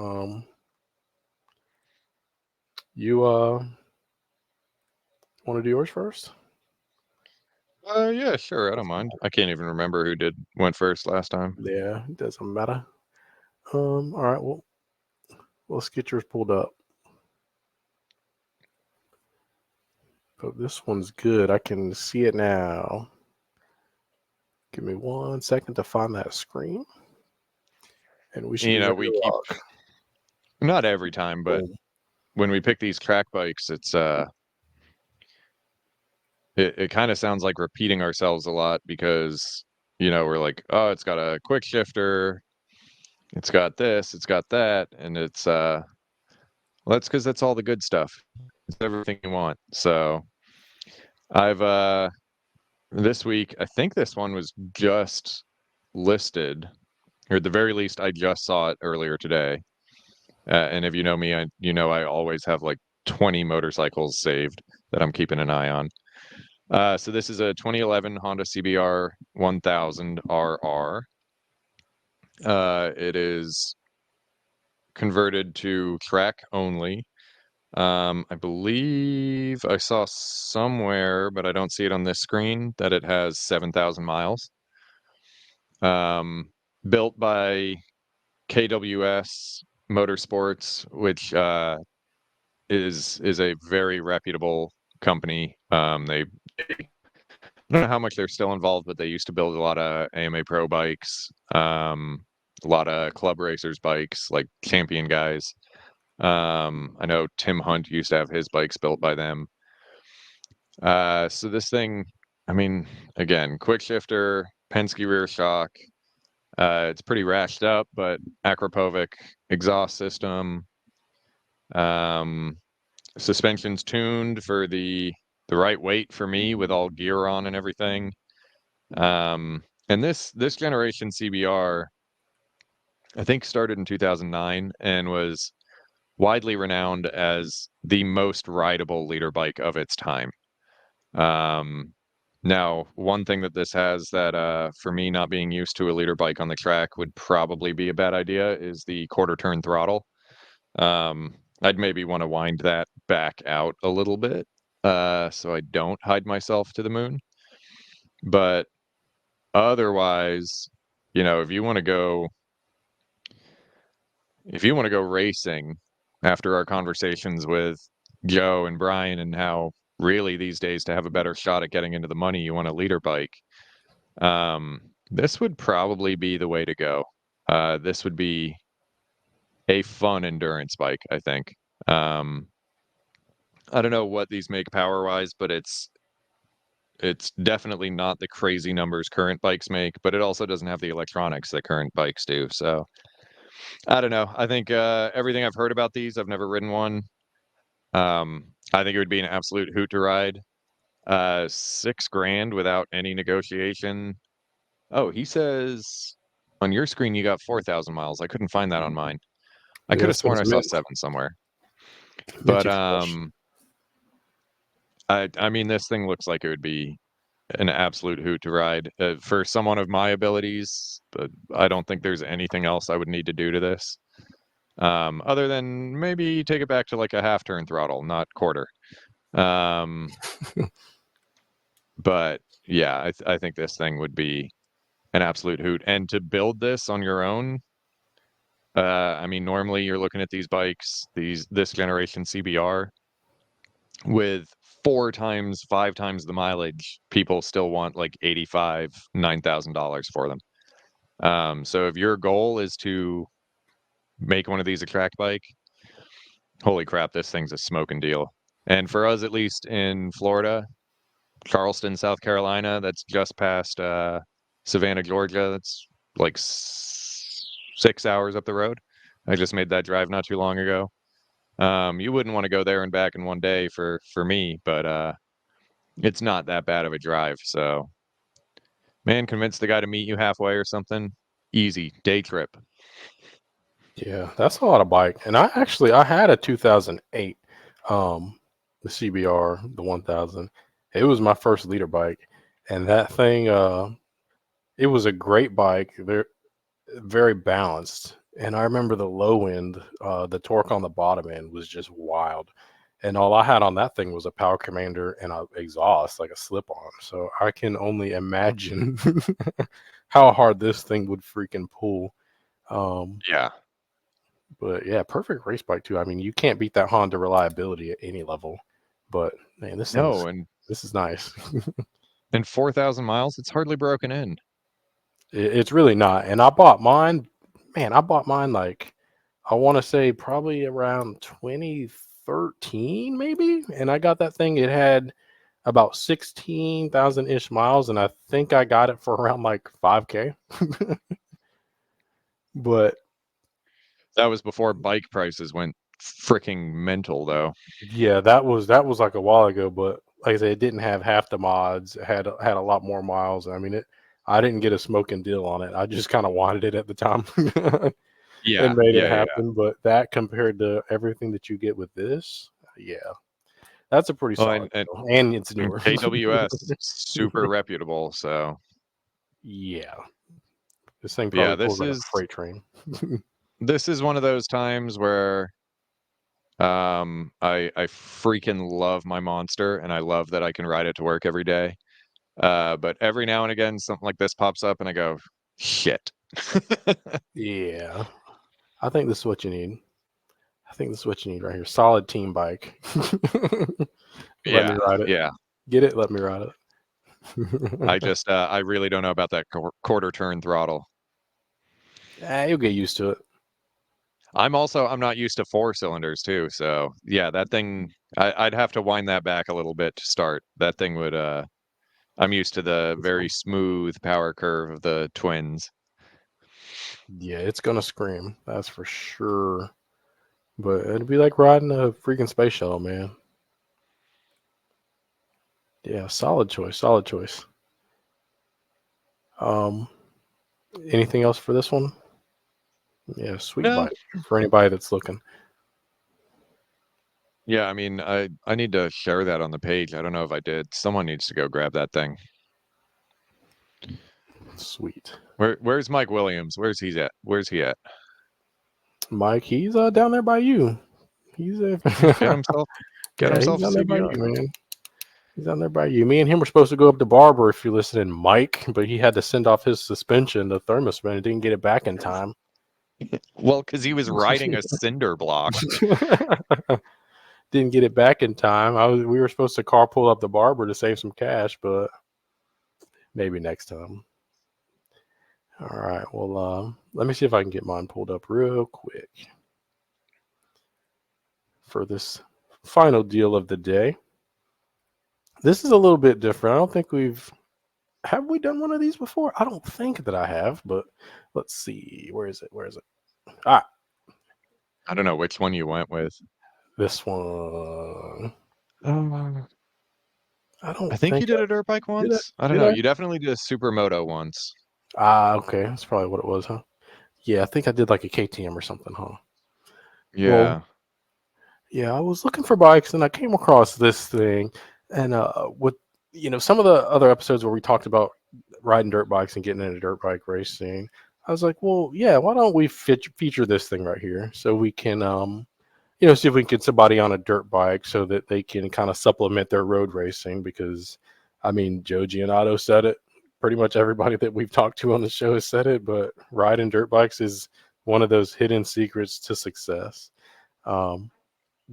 You want to do yours first? Yeah, sure. I don't That's mind. fine. I can't even remember who went first last time. Yeah, it doesn't matter. All right, well, let's get yours pulled up. But this one's good. I can see it now. Give me 1 second to find that screen, and we should be ready We to keep rock. not every time, but Boom. when we pick these track bikes, it kind of sounds like repeating ourselves a lot because, we're like, oh, it's got a quick shifter, it's got this, it's got that, and well, that's because that's all the good stuff. It's everything you want. So I've this week, I think this one was just listed, or at the very least, I just saw it earlier today. And if you know me, I always have like 20 motorcycles saved that I'm keeping an eye on. So this is a 2011 Honda CBR 1000 RR. It is converted to track only. I believe I saw somewhere, but I don't see it on this screen, that it has 7,000 miles. Built by KWS Motorsports, which is a very reputable company. I don't know how much they're still involved, but they used to build a lot of AMA Pro bikes, a lot of club racers bikes, like champion guys. I know Tim Hunt used to have his bikes built by them. So this thing, I mean, again, quick shifter, Penske rear shock. It's pretty rashed up, but Akrapovic exhaust system. Um, Suspension's tuned for the right weight for me with all gear on and everything. And this generation CBR, I think, started in 2009 and was widely renowned as the most rideable leader bike of its time. Um, Now, one thing that this has that, for me, not being used to a leader bike on the track would probably be a bad idea is the quarter turn throttle. I'd maybe want to wind that back out a little bit, so I don't hide myself to the moon. But otherwise, if you want to go racing after our conversations with Joe and Brian and how really these days to have a better shot at getting into the money, you want a leader bike. This would probably be the way to go. This would be a fun endurance bike, I think. I don't know what these make power wise, but it's definitely not the crazy numbers current bikes make, but it also doesn't have the electronics that current bikes do. So I don't know. I think everything I've heard about these, I've never ridden one. I think it would be an absolute hoot to ride. $6,000 without any negotiation. Oh, he says on your screen you got 4,000 miles. I couldn't find that on mine. I Yeah, could have that's what sworn I it's saw meant. 7 somewhere. Meant But you flush. I mean, this thing looks like it would be an absolute hoot to ride. For someone of my abilities, I don't think there's anything else I would need to do to this. Other than maybe take it back to like a half turn throttle, not quarter. Um, but yeah, I think this thing would be an absolute hoot. And to build this on your own, I mean, normally you're looking at these bikes, this generation CBR, with 4 times, 5 times the mileage. People still want like 85, $9,000 for them. So if your goal is to make one of these a track bike, holy crap, this thing's a smoking deal. And for us, at least in Florida, Charleston, South Carolina, that's just past Savannah, Georgia. That's like 6 hours up the road. I just made that drive not too long ago. You wouldn't want to go there and back in one day for me, but it's not that bad of a drive. So, man, convince the guy to meet you halfway or something. Easy day trip. Yeah, that's a lot of bike. And I had a 2008 the CBR, the 1000. It was my first leader bike, and that thing it was a great bike. They're very balanced. And I remember the low end, the torque on the bottom end was just wild. And all I had on that thing was a power commander and a exhaust, like a slip on. So I can only imagine how hard this thing would freaking pull. Um, Yeah. but yeah, perfect race bike too. I mean, you can't beat that Honda reliability at any level. But man, No, and this is nice. 4,000 miles, it's hardly broken in. It's really not. And I bought mine. Man, I bought mine like I want to say probably around 2013 13 maybe, and I got that thing. It had about 16,000 ish miles, and I think I got it for around like 5K. But That was before bike prices went freaking mental, though. yeah, that was like a while ago. But like I said, it didn't have half the mods. It had a lot more miles. I mean, it. I didn't get a smoking deal on it. I just kind of wanted it at the time Yeah, and made it yeah, yeah. happen. But that compared to everything that you get with this, yeah, that's a pretty Well, solid deal. And it's and newer. KWS super reputable. So Yeah, this thing yeah, probably pulls like a freight train. this is one of those times where I freaking love my monster, and I love that I can ride it to work every day. But every now and again, something like this pops up, and I go, shit. Yeah, I think this is what you need. I think this is what you need right here. Solid team bike. Let me Yeah, ride it. yeah. Get it? Let me ride I it. just I really don't know about that quarter turn throttle. You'll get used to it. I'm not used to four cylinders too, so yeah, that thing I'd have to wind that back a little bit to start. That thing would I'm used to the very smooth power curve of the twins. Yeah, it's gonna scream. That's for sure. But it'd be like riding a freaking space shuttle, man. Yeah, solid choice. Solid choice. Um, anything else for this one? Yeah, sweet No. bike for anybody that's looking. Yeah, I mean, I need to share that on the page. I don't know if I did. Someone needs to go grab that thing. Sweet. Where's Mike Williams? Where's he at? Where's he at? Mike, he's down there by you. He's Get himself get yeah, he's himself a down there by you, CBR. man. He's down there by you. Me and him were supposed to go up to Barber if you're listening, Mike, but he had to send off his suspension, the thermospan, and didn't get it back in time. Well, because he was riding a cinder block. Didn't get it back in time. We were supposed to carpool up to Barber to save some cash, but maybe next time. All right. Well, let me see if I can get mine pulled up real quick for this final deal of the day. This is a little bit different. I don't think have we done one of these before? I don't think that I have, but let's see. Where is it? Where is it? Ah, I don't know which one you went with. this one. Um, I don't I think think you did a dirt bike did. once. I don't Did know. I? You definitely did a supermoto once. Okay. That's probably what it was, huh? Yeah, I think I did like a KTM or something, huh? Well, Yeah. yeah, I was looking for bikes and I came across this thing, and with some of the other episodes where we talked about riding dirt bikes and getting into dirt bike racing, I was like, well, yeah, why don't we feature this thing right here so we can see if we can get somebody on a dirt bike so that they can kind of supplement their road racing because I mean Joe Giannato said it. Pretty much everybody that we've talked to on the show has said it, but riding dirt bikes is one of those hidden secrets to success. Um,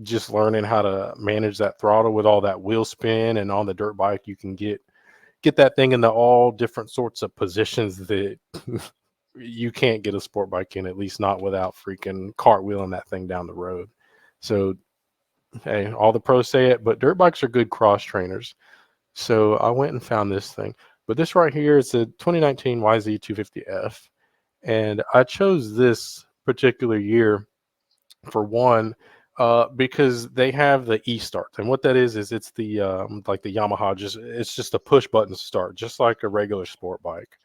just learning how to manage that throttle with all that wheel spin, and on the dirt bike you can get that thing into all different sorts of positions that you can't get a sport bike in, at least not without freaking cartwheeling that thing down the road. So hey, all the pros say it, but dirt bikes are good cross trainers. So I went and found this thing. But this right here is a 2019 YZ250F, and I chose this particular year for one, because they have the e-start, and what that is it's the like the Yamaha. It's just a push button start, just like a regular sport bike.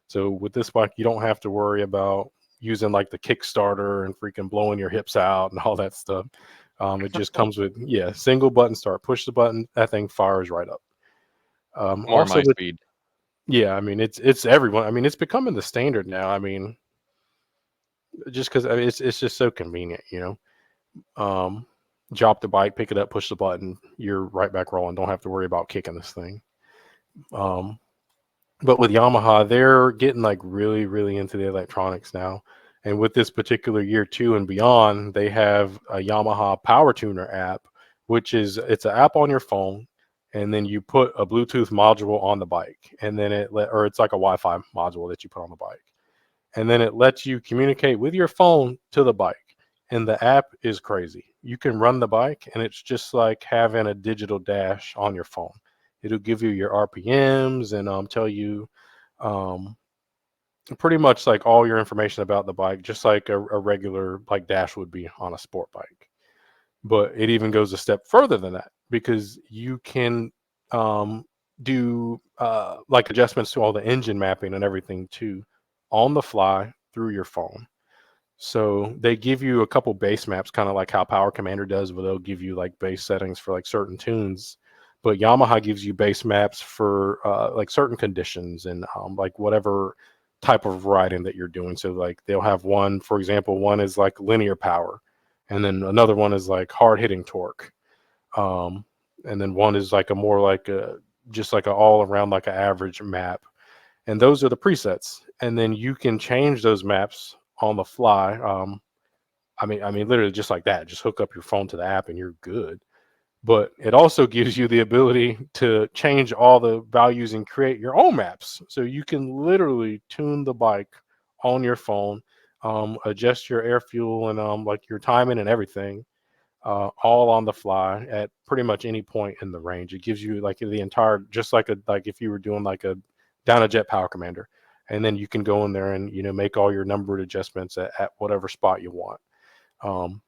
So with this bike, you don't have to worry about using like the Kickstarter and freaking blowing your hips out and all that stuff. It just comes with single button start. Push the button, that thing fires right up. More Also my with speed. I mean it's everyone. I mean it's becoming the standard now. I mean just because it's just so convenient. Um, drop the bike, pick it up, push the button, you're right back rolling. Don't have to worry about kicking this thing. Um, but with Yamaha, they're getting like really, really into the electronics now. And with this particular year two and beyond, they have a Yamaha Power Tuner app, which it's an app on your phone, and then you put a Bluetooth module on the bike, and then or it's like a Wi-Fi module that you put on the bike, and then it lets you communicate with your phone to the bike. And the app is crazy. You can run the bike, and it's just like having a digital dash on your phone. It'll give you your RPMs and tell you um, pretty much like all your information about the bike, just like a regular like dash would be on a sport bike. But it even goes a step further than that because you can um, do like adjustments to all the engine mapping and everything too on the fly through your phone. So they give you a couple base maps, kind of like how Power Commander does, where they'll give you like base settings for like certain tunes. But Yamaha gives you base maps for like certain conditions and like whatever type of riding that you're doing. So like they'll have one, for example, one is like linear power, and then another one is like hard hitting torque, um, and then one is like a more like a just like a all around like an average map, and those are the presets. And then you can change those maps on the fly. I mean, literally just like that. Just hook up your phone to the app and you're good. But it also gives you the ability to change all the values and create your own maps. So you can literally tune the bike on your phone, adjust your air fuel and like your timing and everything, all on the fly at pretty much any point in the range. It gives you like the entire, just like if you were doing like a down a jet power commander, and then you can go in there and make all your numbered adjustments at whatever spot you want. Um,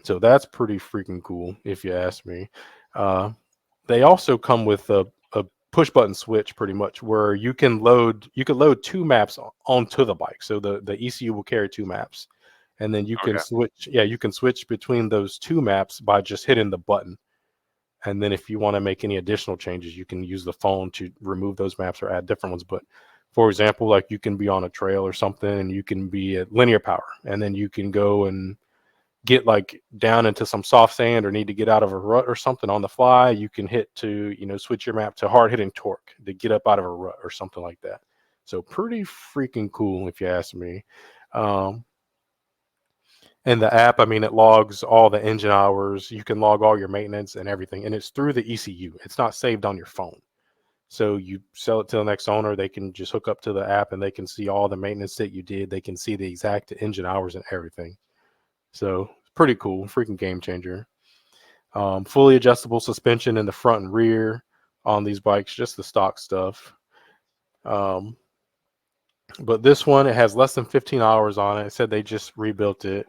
so that's pretty freaking cool, if you ask me. Uh, they also come with a push button switch, pretty much, where you can load two maps onto the bike. So the ECU will carry two maps, and then you can Okay. switch. Yeah, you can switch between those two maps by just hitting the button. And then if you want to make any additional changes, you can use the phone to remove those maps or add different ones. But for example, like you can be on a trail or something, and you can be at linear power, and then you can go and get like down into some soft sand or need to get out of a rut or something on the fly. You can hit to switch your map to hard hitting torque to get up out of a rut or something like that. So pretty freaking cool, if you ask me. um, and the app, I mean, it logs all the engine hours. You can log all your maintenance and everything, and it's through the ECU. It's not saved on your phone. So you sell it to the next owner, they can just hook up to the app and they can see all the maintenance that you did. They can see the exact engine hours and everything. So it's pretty cool, freaking game changer. Fully adjustable suspension in the front and rear on these bikes, just the stock stuff. Um, but this one, it has less than 15 hours on it. It said they just rebuilt it.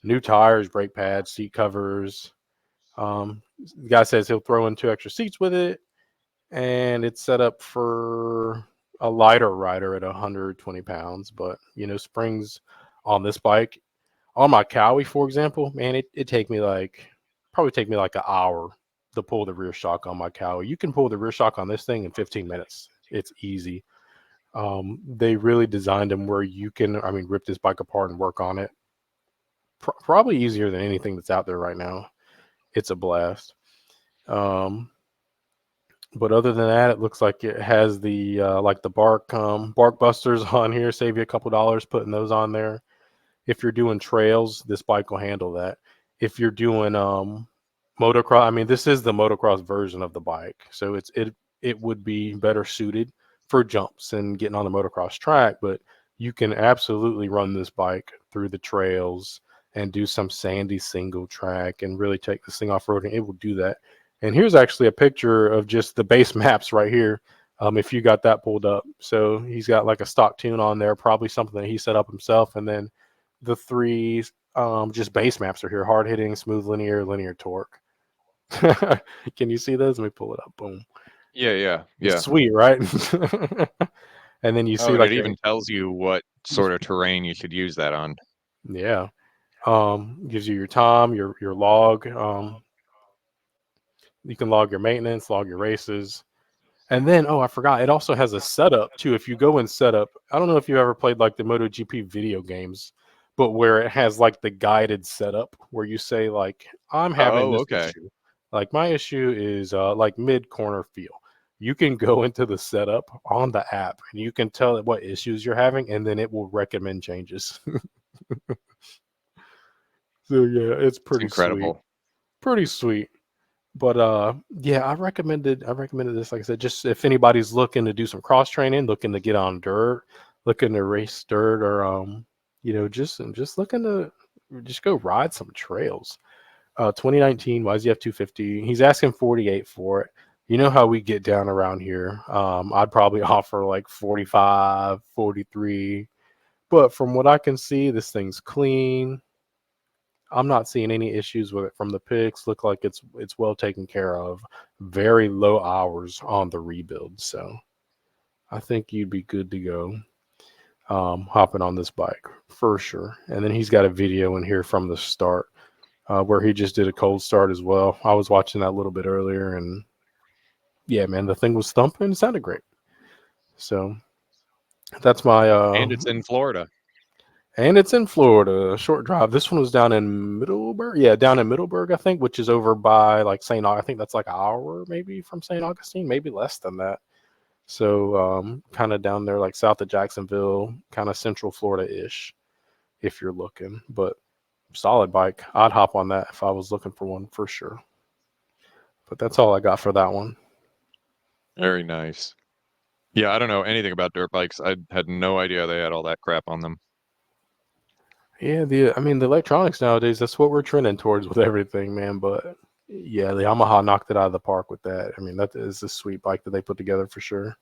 New tires, brake pads, seat covers. The guy says he'll throw in two extra seats with it, and it's set up for a lighter rider at 120 pounds. But springs on this bike, on my Cowie, for example, man, it take me like probably take me like an hour to pull the rear shock on my Cowie. You can pull the rear shock on this thing in 15 minutes. It's easy. They really designed them where you can, I mean, rip this bike apart and work on it. Probably easier than anything that's out there right now. It's a blast. Um, but other than that, it looks like it has the like the bark busters on here. Save you a couple dollars putting those on there. If you're doing trails, this bike will handle that. If you're doing motocross, I mean, this is the motocross version of the bike, so it would be better suited for jumps and getting on the motocross track. But you can absolutely run this bike through the trails and do some sandy single track and really take this thing off roading. It will do that. And here's actually a picture of just the base maps right here. If you got that pulled up, so he's got like a stock tune on there, probably something that he set up himself, and then the three just base maps are here: hard hitting, smooth linear, linear torque. Can you see those? Let me pull it up. Boom. Yeah, yeah, It's yeah. sweet, right? And then you Oh, see and like it even tells you what sort of terrain you should use that on. yeah. Gives you your time, your log. You can log your maintenance, log your races. And then, oh, I forgot. It also has a setup too. If you go in setup, I don't know if you ever played like the MotoGP video games, but where it has like the guided setup where you say like, I'm having Oh, this okay. issue. Like my issue is like mid corner feel. You can go into the setup on the app and you can tell it what issues you're having, and then it will recommend changes. So yeah, it's It's pretty sweet. incredible. Pretty sweet. But yeah, I recommended this, like I said, just if anybody's looking to do some cross training, looking to get on dirt, looking to race dirt, or just looking to just go ride some trails. 2019 YZF 250. He's asking 48 for it. You know how we get down around here. I'd probably offer like 45, 43. But from what I can see, this thing's clean. I'm not seeing any issues with it from the pics. Look like it's well taken care of. Very low hours on the rebuild, so I think you'd be good to go. Hopping on this bike for sure. And then he's got a video in here from the start where he just did a cold start as well. I was watching that a little bit earlier, and yeah, man, the thing was thumping. It sounded great. So that's my And it's in Florida. and it's in Florida. A short drive. This one was down in Middleburg. Yeah, down in Middleburg, I think, which is over by like St. I think that's like an hour maybe from St. Augustine, maybe less than that. So kind of down there, like south of Jacksonville, kind of central Florida ish, if you're looking. But solid bike. I'd hop on that if I was looking for one for sure. But that's all I got for that one. Very nice. Yeah, I don't know anything about dirt bikes. I had no idea they had all that crap on them. Yeah, the electronics nowadays, that's what we're trending towards with everything, man. But yeah, the Yamaha knocked it out of the park with that. I mean, that is a sweet bike that they put together for sure.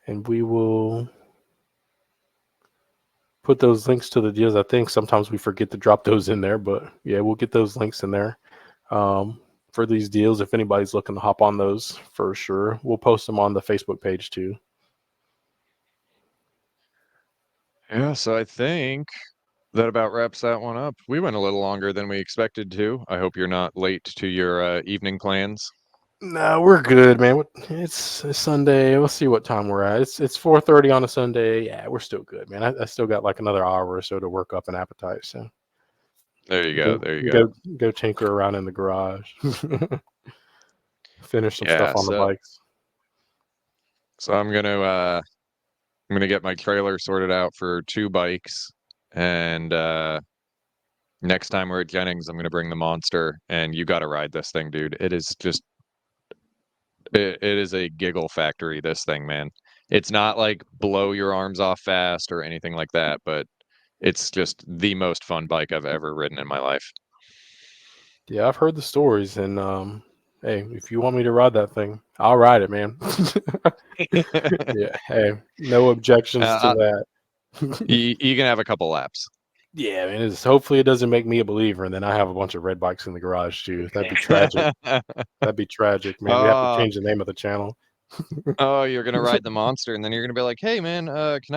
And we will put those links to the deals. I think sometimes we forget to drop those in there, but yeah, we'll get those links in there for these deals. If anybody's looking to hop on those, for sure, we'll post them on the Facebook page too. Yeah, so I think that about wraps that one up. We went a little longer than we expected to. I hope you're not late to your evening plans. No, we're good, man. It's a Sunday. We'll see what time we're at. It's 4:30 on a Sunday. Yeah, we're still good, man. I still got like another hour or so to work up an appetite. So There you go. go There you go. go tinker around in the garage, finish some stuff Yeah, on the bikes. so I'm gonna get my trailer sorted out for 2 bikes, and next time we're at Jennings, I'm gonna bring the monster, and you got to ride this thing, dude. It is just it is a giggle factory. This thing, man. It's not like blow your arms off fast or anything like that, but it's just the most fun bike I've ever ridden in my life. Yeah, I've heard the stories, and hey, if you want me to ride that thing, I'll ride it, man. Yeah, hey, no objections to uh, that. you can have a couple laps. Yeah, man. Hopefully it doesn't make me a believer, and then I have a bunch of red bikes in the garage too. That'd be tragic. That'd be tragic, man. We have to Oh, change the name of the channel. oh, you're gonna ride the monster, and then you're gonna be like, "Hey, man, can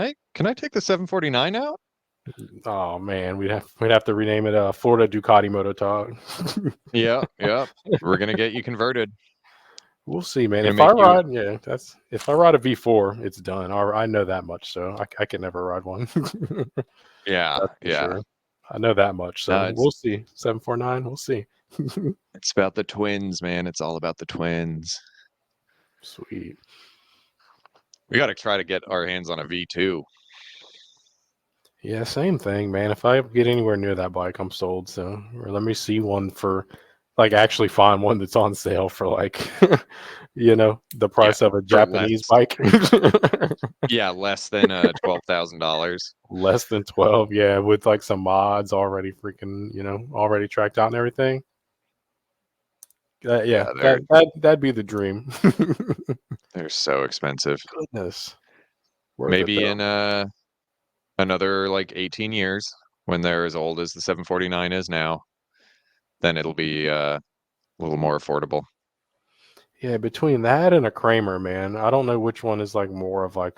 I take the 749 out?" Oh man, we'd have to rename it Florida Ducati Moto Talk. Yeah, yeah. We're gonna get you converted. We'll see, man. Gonna If I make you. ride, yeah, if I ride a V4, it's done. I know that much, so I can never ride one. Yeah, That's for yeah. sure. I know that much, No, so we'll see. 749, we'll see. it's about the twins, man. It's all about the twins. Sweet. We got to try to get our hands on a V2. Yeah, same thing, man. If I get anywhere near that bike, I'm sold. So, or let me see one for, like, actually find one that's on sale for like, the Yeah, price of a for Japanese less. bike. Yeah, less than $12,000. Less than 12, yeah, with like some mods already freaking, already tracked out and everything. Yeah, Yeah, they're that'd be the dream. they're so expensive. Goodness, worth it Maybe though. in another like 18 years, when they're as old as the 749 is now, then it'll be a little more affordable. Yeah, between that and a Kramer, man, I don't know which one is like more of like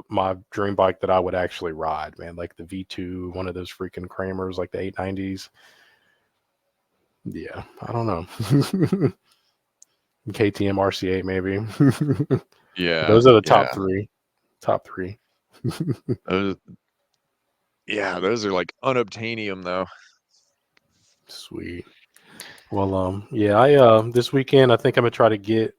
my dream bike that I would actually ride, man. Like the V2, one of those freaking Kramers, like the 890s. Yeah, I don't know. KTM RC8 maybe. Yeah, Those are the top yeah. three. Top three. Those, yeah, those are like unobtainium though. Sweet. Well, yeah, I this weekend I think I'm gonna try to get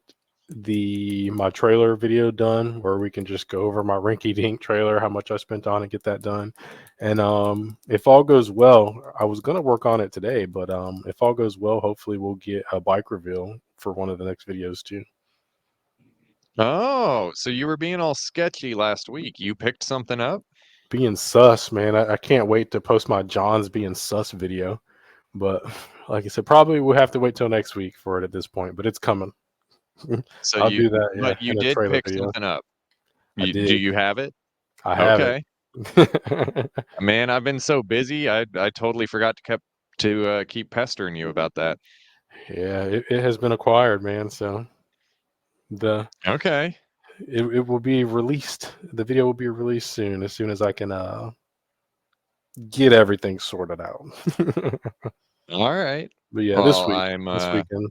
my trailer video done where we can just go over my rinky dink trailer, how much I spent on it, get that done. And if all goes well, I was gonna work on it today, but if all goes well, hopefully we'll get a bike reveal for one of the next videos too. Oh, so you were being all sketchy last week. You picked something up? Being sus, man. I can't wait to post my John's being sus video. But like I said, probably we'll have to wait till next week for it at this point. But it's coming. So I'll you do that, yeah, but you in a did trailer pick video. something up. I Do did. you have it? I have it. Okay. Man, I've been so busy. I totally forgot to keep pestering you about that. Yeah, it has been acquired, man. So the Okay. it will be released. The video will be released as soon as I can get everything sorted out. All right. But yeah, Well, this weekend.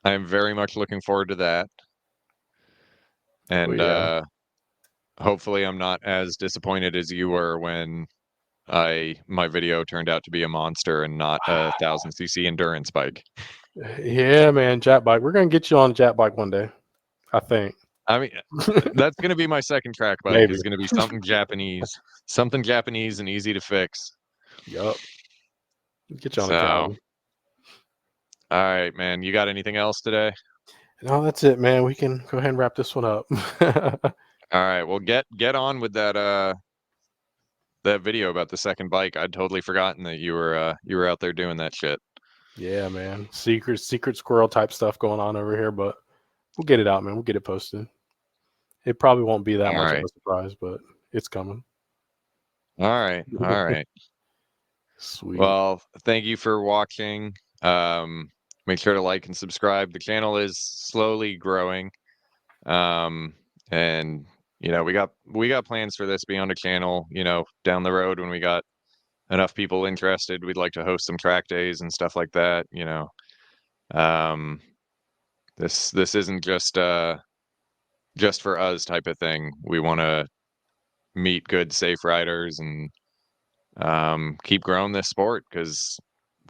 I'm very much looking forward to that. Oh And yeah. hopefully I'm not as disappointed as you were when my video turned out to be a monster and not a 1000cc endurance bike. Yeah, man, Jet bike. We're gonna get you on a Jet bike one day, I think. I mean, that's gonna be my second track bike, Maybe. is gonna be something Japanese and easy to fix. Yup. Get you on a So, Calvin. all right, man. You got anything else today? No, that's it, man. We can go ahead and wrap this one up. All right. Well, get on with that video about the second bike. I'd totally forgotten that you were out there doing that shit. Yeah, man. Secret squirrel type stuff going on over here, but we'll get it out, man. We'll get it posted. It probably won't be that All much of right. a surprise, but it's coming. All right. All right. Sweet. Well, thank you for watching. Um, Make sure to like and subscribe. The channel is slowly growing. Um, and we got plans for this beyond a channel, down the road when we got enough people interested. We'd like to host some track days and stuff like that. Um, this isn't just for us type of thing. We want to meet good, safe riders and keep growing this sport because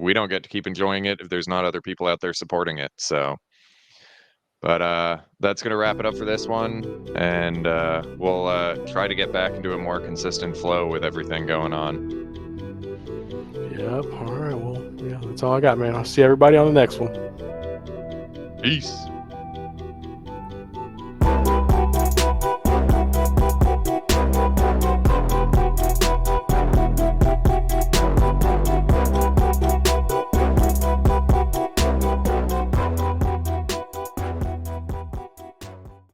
we don't get to keep enjoying it if there's not other people out there supporting it. So, but that's gonna wrap it up for this one, and we'll try to get back into a more consistent flow with everything going on. Yep. All right. Well, yeah, that's all I got, man. I'll see everybody on the next one. Peace.